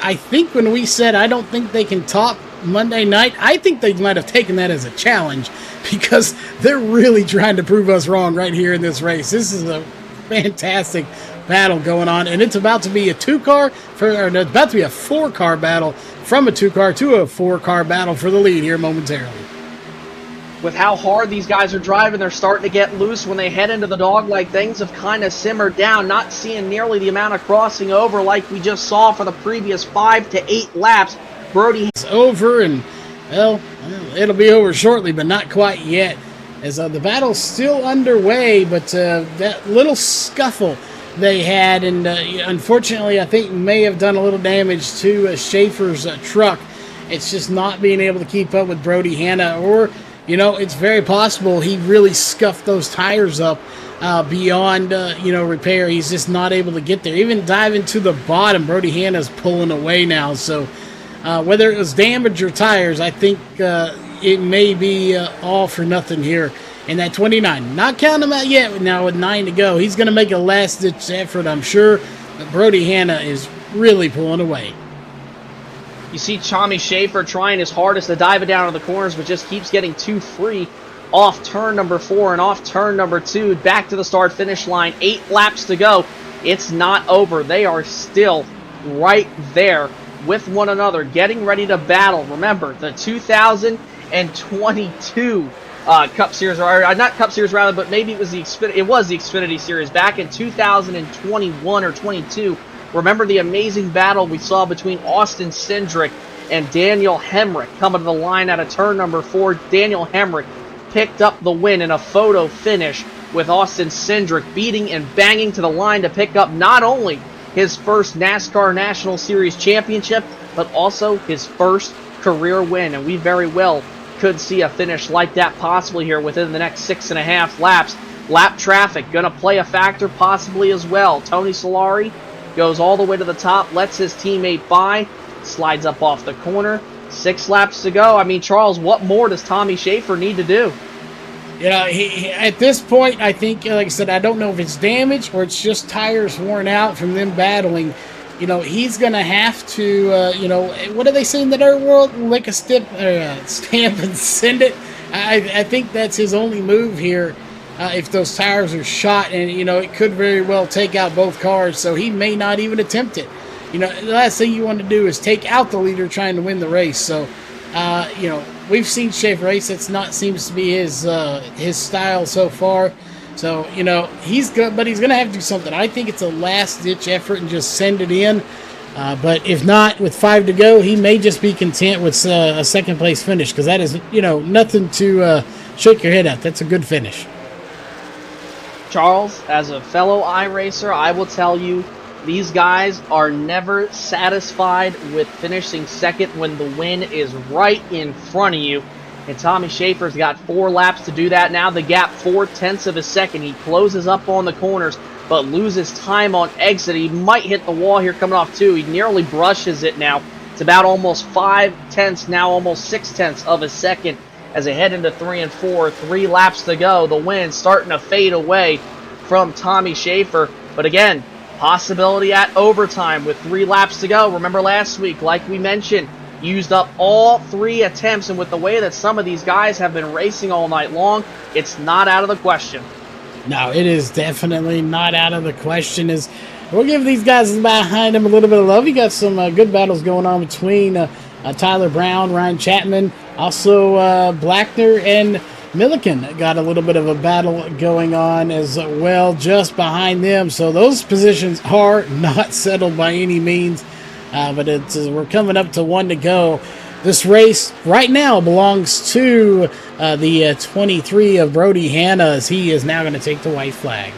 [SPEAKER 8] I think when we said I don't think they can top Monday night, I think they might have taken that as a challenge because they're really trying to prove us wrong right here in this race. This is a fantastic battle going on, and it's about to be a 2-car it's about to be a 4-car battle from a 2-car to a 4-car battle for the lead here momentarily.
[SPEAKER 7] With how hard these guys are driving, they're starting to get loose when they head into the dog-leg. Things have kind of simmered down, not seeing nearly the amount of crossing over like we just saw for the previous 5 to 8 laps. Brody
[SPEAKER 8] is over, and well, it'll be over shortly, but not quite yet. As the battle's still underway, but that little scuffle they had, and unfortunately, I think may have done a little damage to Schaefer's truck. It's just not being able to keep up with Brody Hanna, or, it's very possible he really scuffed those tires up beyond, repair. He's just not able to get there. Even diving to the bottom, Brody Hanna's pulling away now. So whether it was damage or tires, I think it may be all for nothing here in that 29. Not counting him out yet now with 9 to go. He's going to make a last-ditch effort, I'm sure. But Brody Hanna is really pulling away.
[SPEAKER 7] You see Tommy Schaefer trying his hardest to dive it down to the corners, but just keeps getting too free off turn number 4 and off turn number 2. Back to the start-finish line. 8 laps to go. It's not over. They are still right there with one another, getting ready to battle. Remember, the 2022 Cup Series, or not Cup Series rather, but maybe it was the Xfinity Series back in 2021 or 22. Remember the amazing battle we saw between Austin Cindric and Daniel Hemrick coming to the line out of turn number 4. Daniel Hemrick picked up the win in a photo finish with Austin Cindric beating and banging to the line to pick up not only his first NASCAR National Series championship, but also his first career win. And we very well could see a finish like that possibly here within the next 6.5 laps. Lap traffic going to play a factor possibly as well. Tony Solari goes all the way to the top, lets his teammate by, slides up off the corner. 6 laps to go. I mean, Charles, what more does Tommy Schaefer need to do?
[SPEAKER 8] He at this point, I think, like I said, I don't know if it's damage or it's just tires worn out from them battling. He's going to have to, what do they say in the dirt world? Lick a stamp and send it. I think that's his only move here. If those tires are shot, and it could very well take out both cars, so he may not even attempt it. The last thing you want to do is take out the leader trying to win the race. So, we've seen Schaefer race. That's not seems to be his style so far. So, he's good, but he's going to have to do something. I think it's a last-ditch effort and just send it in. But if not, with 5 to go, he may just be content with a second-place finish, because that is, nothing to shake your head at. That's a good finish.
[SPEAKER 7] Charles, as a fellow iRacer, I will tell you, these guys are never satisfied with finishing second when the win is right in front of you. And Tommy Schaefer's got 4 laps to do that now. The gap 4/10 of a second. He closes up on the corners, but loses time on exit. He might hit the wall here coming off 2. He nearly brushes it now. It's about almost 5/10, now almost 6/10 of a second as they head into 3 and 4. 3 laps to go. The win starting to fade away from Tommy Schaefer. But again, possibility at overtime with 3 laps to go. Remember last week, like we mentioned, used up all 3 attempts, and with the way that some of these guys have been racing all night long, it's not out of the question.
[SPEAKER 8] No, it is definitely not out of the question. As we'll give these guys behind him a little bit of love. You got some good battles going on between Tyler Brown, Ryan Chapman, also Blackner and Milliken got a little bit of a battle going on as well just behind them. So those positions are not settled by any means. But we're coming up to 1 to go. This race right now belongs to the 23 of Brody Hanna, as he is now going to take the white flag.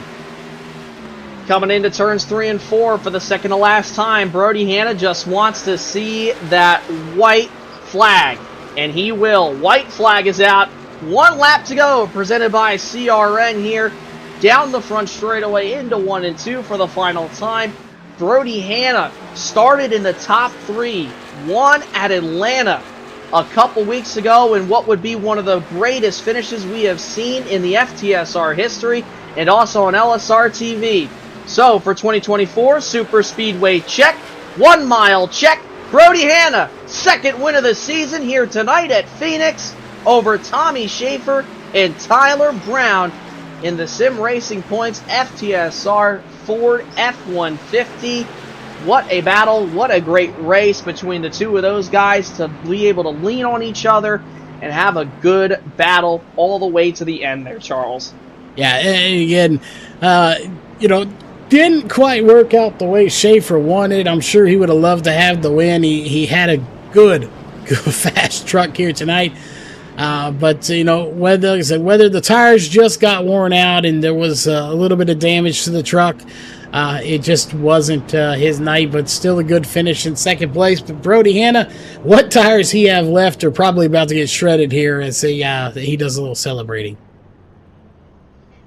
[SPEAKER 7] Coming into turns 3 and 4 for the second to last time, Brody Hanna just wants to see that white flag, and he will. White flag is out. 1 lap to go, presented by CRN here. Down the front straightaway into 1 and 2 for the final time. Brody Hanna started in the top 3, won at Atlanta a couple weeks ago in what would be one of the greatest finishes we have seen in the FTSR history, and also on LSRTV. So for 2024, Super Speedway check, 1 mile check. Brody Hanna, second win of the season here tonight at Phoenix over Tommy Schaefer and Tyler Brown in the Sim Racing Points FTSR Ford F-150. What a battle, what a great race between the two of those guys to be able to lean on each other and have a good battle all the way to the end there, Charles.
[SPEAKER 8] Yeah, and again, didn't quite work out the way Schaefer wanted. I'm sure he would have loved to have the win. He had a good fast truck here tonight. But whether the tires just got worn out and there was a little bit of damage to the truck, It just wasn't his night, but still a good finish in second place. But Brody Hanna, what tires he have left are probably about to get shredded here as he does a little celebrating.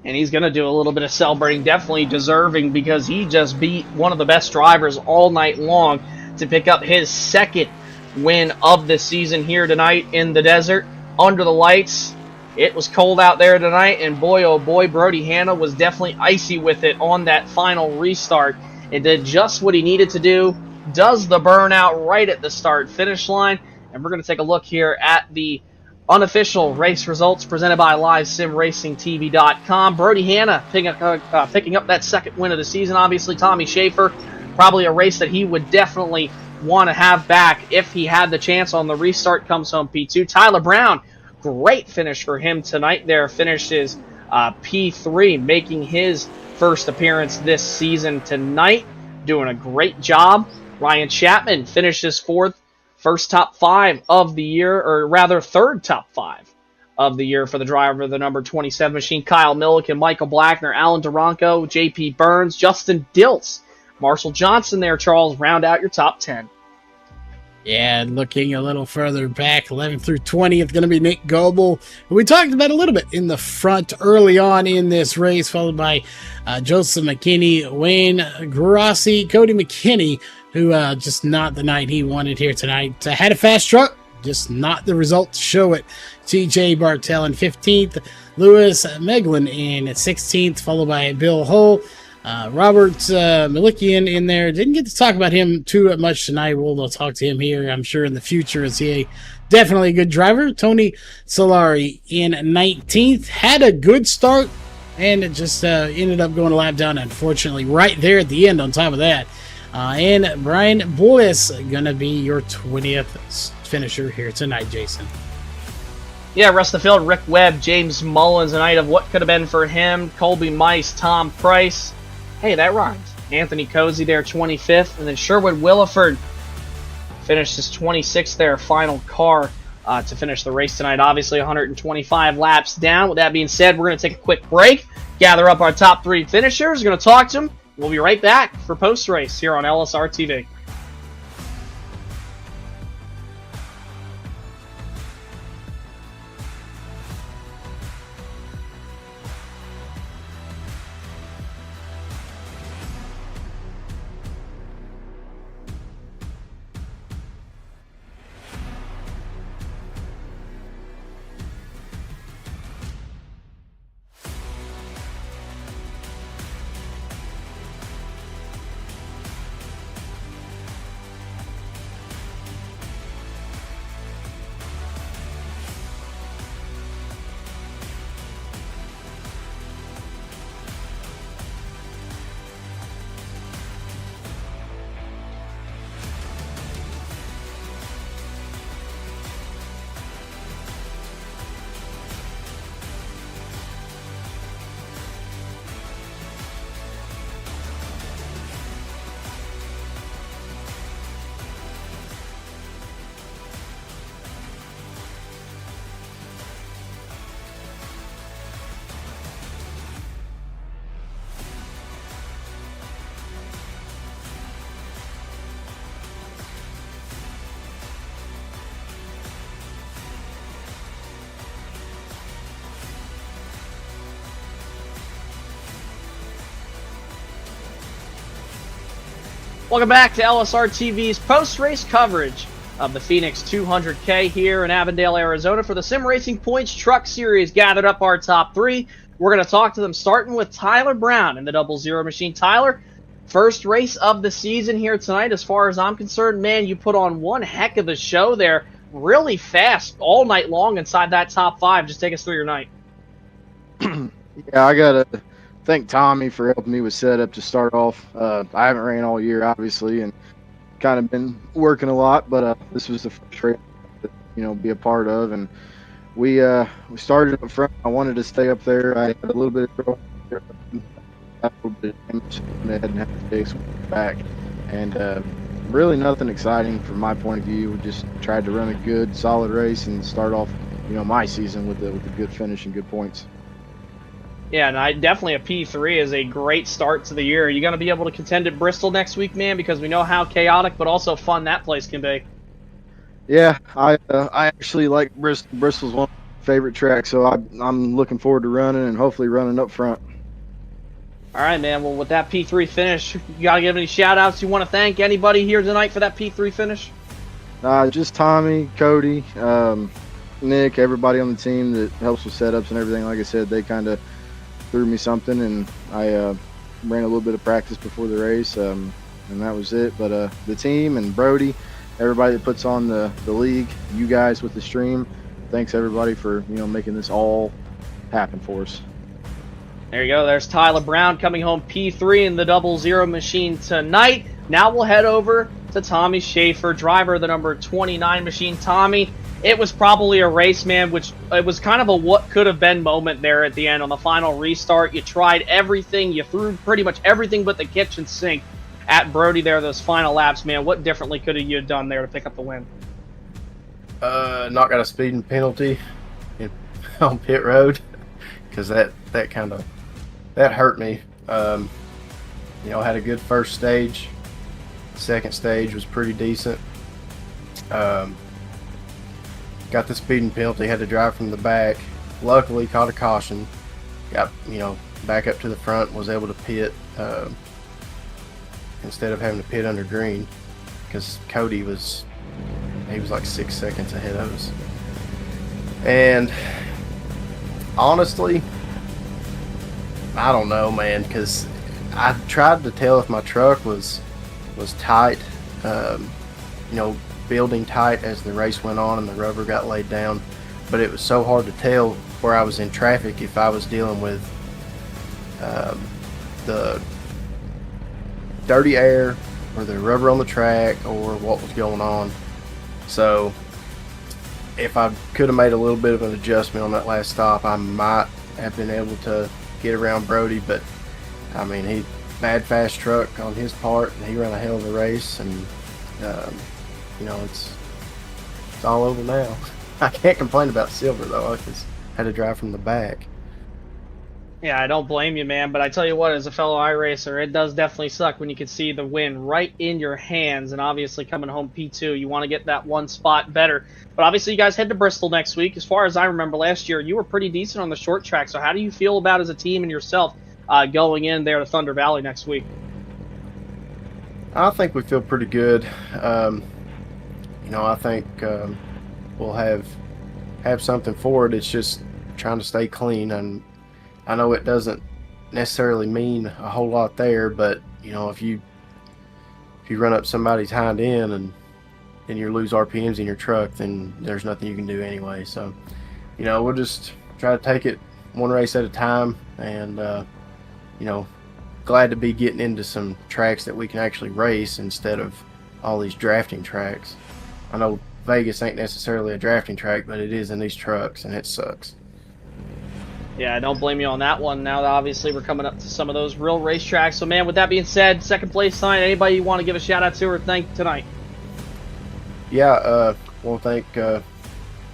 [SPEAKER 7] And he's going to do a little bit of celebrating, definitely deserving, because he just beat one of the best drivers all night long to pick up his second win of the season here tonight in the desert under the lights. It was cold out there tonight, and boy, oh boy, Brody Hanna was definitely icy with it on that final restart. It did just what he needed to do, does the burnout right at the start-finish line, and we're going to take a look here at the unofficial race results presented by LiveSimRacingTV.com. Brody Hanna picking up that second win of the season. Obviously, Tommy Schaefer, probably a race that he would definitely want to have back if he had the chance on the restart, comes home P2. Tyler Brown, great finish for him tonight there. Finishes P3, making his first appearance this season tonight. Doing a great job. Ryan Chapman finishes fourth. First top five of the year, or rather third top five of the year for the driver of the number 27 machine. Kyle Milliken, Michael Blackner, Alan Duranko, JP Burns, Justin Diltz, Marshall Johnson there, Charles, round out your top 10.
[SPEAKER 8] Yeah, looking a little further back, 11 through 20, it's going to be Nick Goebel, who we talked about a little bit in the front early on in this race, followed by Joseph McKinney, Wayne Grossi, Cody McKinney, who just not the night he wanted here tonight. Had a fast truck, just not the result to show it. TJ Bartell in 15th, Lewis Meglin in 16th, followed by Bill Hull. Robert Malikian in there. Didn't get to talk about him too much tonight. We'll talk to him here, I'm sure, in the future, as he definitely a good driver. Tony Solari in 19th. Had a good start, and it just ended up going a lap down, unfortunately, right there at the end on top of that. And Brian Boyce going to be your 20th finisher here tonight, Jason.
[SPEAKER 7] Yeah, rest of the field, Rick Webb, James Mullins, a night of what could have been for him. Colby Mice, Tom Price. Hey, that rhymes. Anthony Cozy there, 25th. And then Sherwood Williford finished his 26th there, final car to finish the race tonight. Obviously, 125 laps down. With that being said, we're going to take a quick break, gather up our top three finishers. We're going to talk to them. We'll be right back for post-race here on LSRTV. Welcome back to LSRTV's post-race coverage of the Phoenix 200K here in Avondale, Arizona for the Sim Racing Points Truck Series. Gathered up our top three. We're going to talk to them, starting with Tyler Brown in the 00 machine. Tyler, first race of the season here tonight. As far as I'm concerned, man, you put on one heck of a show there. Really fast all night long inside that top five. Just take us through your night.
[SPEAKER 10] Yeah, I got to thank Tommy for helping me with setup to start off. I haven't ran all year, obviously, and kind of been working a lot, but this was the first race to, be a part of. And we started up front. I wanted to stay up there. I had a little bit of trouble, a little bit of damage, and I hadn't had to fix back. And really nothing exciting from my point of view. We just tried to run a good, solid race and start off, my season with a good finish and good points.
[SPEAKER 7] Yeah, and definitely a P3 is a great start to the year. Are you going to be able to contend at Bristol next week, man? Because we know how chaotic but also fun that place can be.
[SPEAKER 10] Yeah, I actually like Bristol. Bristol's one of my favorite tracks, so I'm looking forward to running and hopefully running up front.
[SPEAKER 7] All right, man. Well, with that P3 finish, you got to give any shout-outs? You want to thank anybody here tonight for that P3 finish?
[SPEAKER 10] Just Tommy, Cody, Nick, everybody on the team that helps with setups and everything. Like I said, they kind of threw me something, and I ran a little bit of practice before the race, and that was it. But the team and Brody, everybody that puts on the league, you guys with the stream, thanks everybody for making this all happen for us.
[SPEAKER 7] There you go. There's Tyler Brown coming home P3 in the 00 machine tonight. Now we'll head over to Tommy Schaefer, driver of the number 29 machine. Tommy, it was probably a race, man, which it was kind of a what could have been moment there at the end on the final restart. You tried everything. You threw pretty much everything but the kitchen sink at Brody there those final laps, man. What differently could you have done there to pick up the win?
[SPEAKER 11] Not got a speeding penalty on pit road, because that hurt me. Had a good first stage. Second stage was pretty decent. Got the speeding penalty, had to drive from the back. Luckily caught a caution. Got, back up to the front, was able to pit instead of having to pit under green, because Cody was like 6 seconds ahead of us. And honestly, I don't know, man, because I tried to tell if my truck was tight, building tight as the race went on and the rubber got laid down, but it was so hard to tell where I was in traffic if I was dealing with the dirty air or the rubber on the track or what was going on. So if I could have made a little bit of an adjustment on that last stop, I might have been able to get around Brody, but I mean, he bad fast truck on his part, and he ran a hell of a race, and it's all over now. I can't complain about silver though. I just had to drive from the back.
[SPEAKER 7] Yeah, I don't blame you, man, but I tell you what, as a fellow iRacer, it does definitely suck when you can see the win right in your hands, and obviously coming home P2, you want to get that one spot better. But obviously you guys head to Bristol next week. As far as I remember last year, you were pretty decent on the short track, so how do you feel about as a team and yourself going in there to Thunder Valley next week?
[SPEAKER 11] I think we feel pretty good. I think we'll have something for it. It's just trying to stay clean, and I know it doesn't necessarily mean a whole lot there, but if you run up somebody's hind end and you lose RPMs in your truck, then there's nothing you can do anyway. So we'll just try to take it one race at a time, and glad to be getting into some tracks that we can actually race instead of all these drafting tracks. I know Vegas ain't necessarily a drafting track, but it is in these trucks, and it sucks.
[SPEAKER 7] Yeah, I don't blame you on that one. Now that obviously we're coming up to some of those real racetracks. So, man, with that being said, second place tonight, anybody you want to give a shout-out to or thank tonight?
[SPEAKER 11] Yeah, want to thank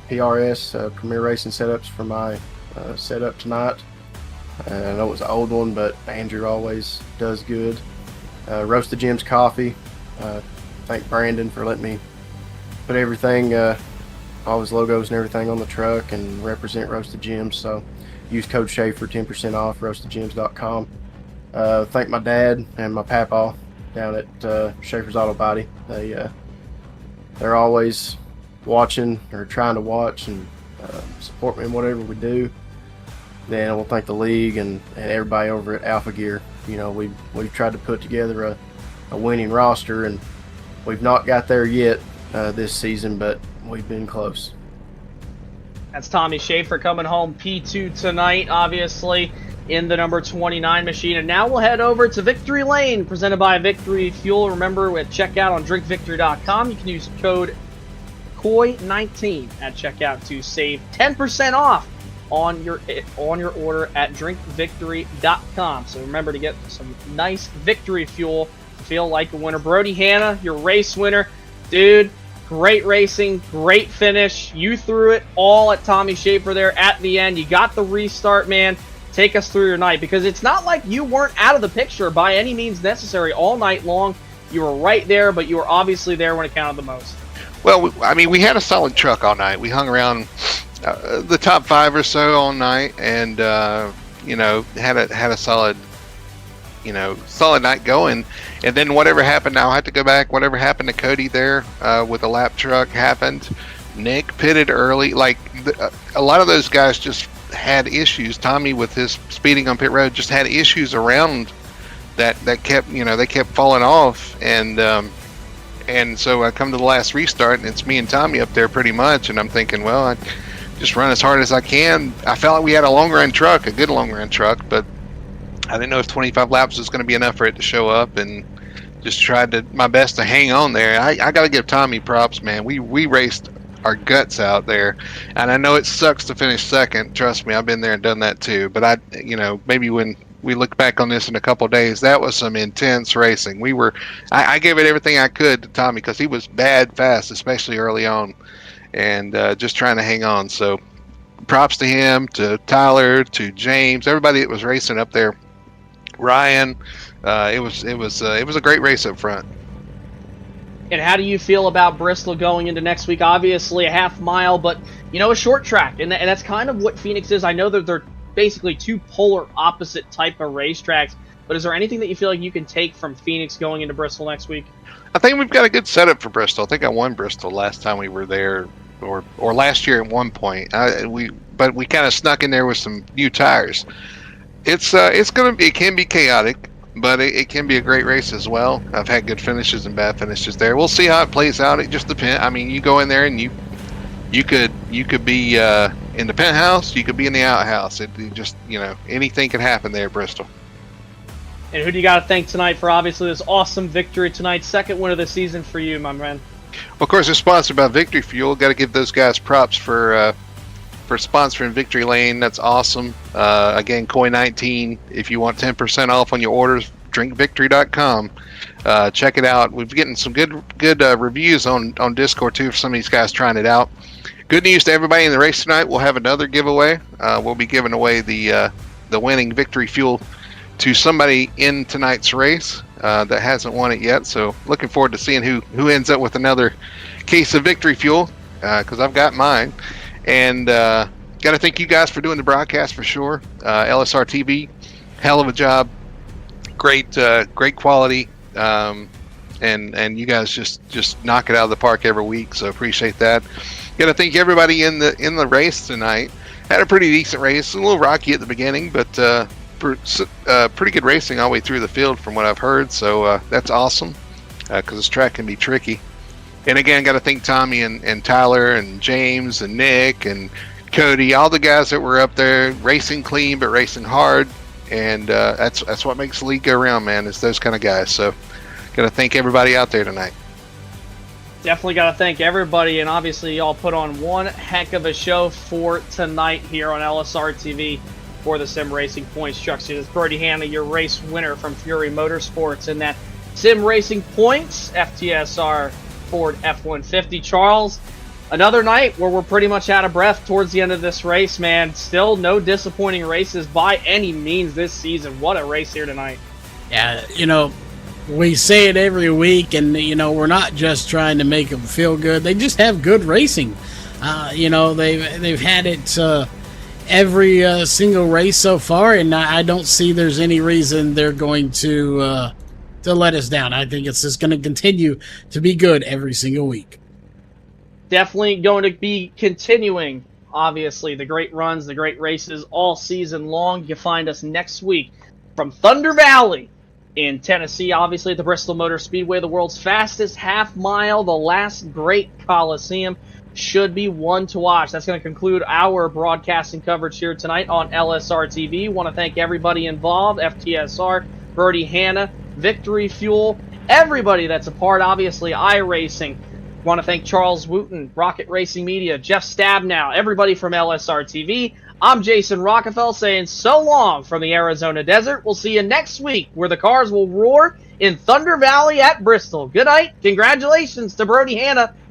[SPEAKER 11] PRS, Premier Racing Setups, for my setup tonight. I know it was an old one, but Andrew always does good. Roasted Gems Coffee. Thank Brandon for letting me put everything, all his logos and everything on the truck and represent Roasted Gems. So use code Schaefer, 10% off, roastedgems.com. Thank my dad and my papa down at Schaefer's Auto Body. They're always watching or trying to watch and support me in whatever we do. Then I will thank the league and everybody over at Alpha Gear. We've tried to put together a winning roster, and we've not got there yet this season, but we've been close.
[SPEAKER 7] That's Tommy Schaefer coming home P2 tonight, obviously, in the number 29 machine. And now we'll head over to Victory Lane, presented by Victory Fuel. Remember, at checkout on drinkvictory.com, you can use code KOI19 at checkout to save 10% off on your order at drinkvictory.com. So remember to get some nice Victory Fuel to feel like a winner. Brody Hanna, your race winner. Dude, great racing, great finish. You threw it all at Tommy Schaefer there at the end. You got the restart, man. take us through your night, because it's not like you weren't out of the picture by any means necessary all night long. You were right there, but you were obviously there when it counted the most.
[SPEAKER 12] Well, we had a solid truck all night. We hung around the top 5 or so all night, and had a solid night going. And then whatever happened, now I have to go back. Whatever happened to Cody there with the lap truck happened. Nick pitted early. A lot of those guys just had issues. Tommy, with his speeding on pit road, just had issues around that kept they kept falling off, and so I come to the last restart, and it's me and Tommy up there pretty much, and I'm thinking, well, I just run as hard as I can. I felt like we had a long run truck, a good long run truck, but I didn't know if 25 laps was going to be enough for it to show up, and just tried my best to hang on there. I got to give Tommy props, man. We raced our guts out there, and I know it sucks to finish second. Trust me, I've been there and done that too. But maybe when we look back on this in a couple of days, that was some intense racing. I gave it everything I could to Tommy, because he was bad fast, especially early on, and just trying to hang on. So props to him, to Tyler, to James, everybody that was racing up there. Ryan, it was a great race up front.
[SPEAKER 7] And how do you feel about Bristol going into next week? Obviously a half mile, but a short track, and that's kind of what Phoenix is. I know that they're basically two polar opposite type of racetracks, but is there anything that you feel like you can take from Phoenix going into Bristol next week?
[SPEAKER 12] I think we've got a good setup for Bristol. I think I won Bristol last time we were there, or last year at one point. But we kind of snuck in there with some new tires. It can be chaotic, but it can be a great race as well. I've had good finishes and bad finishes there. We'll see how it plays out. It just depends. I mean, you go in there and you could be in the penthouse, you could be in the outhouse. It just, anything could happen there at Bristol.
[SPEAKER 7] And who do you got to thank tonight for obviously this awesome victory tonight? Second win of the season for you, my man.
[SPEAKER 12] Well, of course, it's sponsored by Victory Fuel. Got to give those guys props for sponsoring Victory Lane. That's awesome. Again, Koi 19. If you want 10% off on your orders, drinkvictory.com. Check it out. We've getting some good reviews on Discord too for some of these guys trying it out. Good news to everybody in the race tonight. We'll have another giveaway. We'll be giving away the winning Victory Fuel to somebody in tonight's race that hasn't won it yet. So looking forward to seeing who ends up with another case of Victory Fuel, because I've got mine. And got to thank you guys for doing the broadcast for sure. LSRTV, hell of a job. Great quality. And you guys just knock it out of the park every week. So appreciate that. Got to thank everybody in the race tonight. Had a pretty decent race, a little rocky at the beginning, but pretty good racing all the way through the field from what I've heard. So that's awesome, because this track can be tricky. And again, got to thank Tommy and Tyler and James and Nick and Cody, all the guys that were up there racing clean but racing hard. And that's what makes the league go around, man. It's those kind of guys. So got to thank everybody out there tonight.
[SPEAKER 7] Definitely got to thank everybody, and obviously y'all put on one heck of a show for tonight here on LSR TV for the Sim Racing Points Truck Series. Brody Hanna, your race winner from Fury Motorsports in that Sim Racing Points FTSR Ford F-150. Charles, another night where we're pretty much out of breath towards the end of this race, man. Still no disappointing races by any means this season. What a race here tonight.
[SPEAKER 8] Yeah, we say it every week, and we're not just trying to make them feel good. They just have good racing. They've had it every single race so far, and I don't see there's any reason they're going to let us down. I think it's just going to continue to be good every single week.
[SPEAKER 7] Definitely going to be continuing, obviously, the great runs, the great races all season long. You can find us next week from Thunder Valley in Tennessee, obviously at the Bristol Motor Speedway, the world's fastest half mile, the last great Coliseum. Should be one to watch. That's going to conclude our broadcasting coverage here tonight on LSR TV. Want to thank everybody involved, FTSR, Brody Hanna, Victory Fuel, everybody that's a part, obviously, iRacing. Want to thank Charles Wooten, Rocket Racing Media, Jeff Stabnow, everybody from LSR TV. I'm Jason Rockefeller saying so long from the Arizona desert. We'll see you next week where the cars will roar in Thunder Valley at Bristol. Good night. Congratulations to Brody Hanna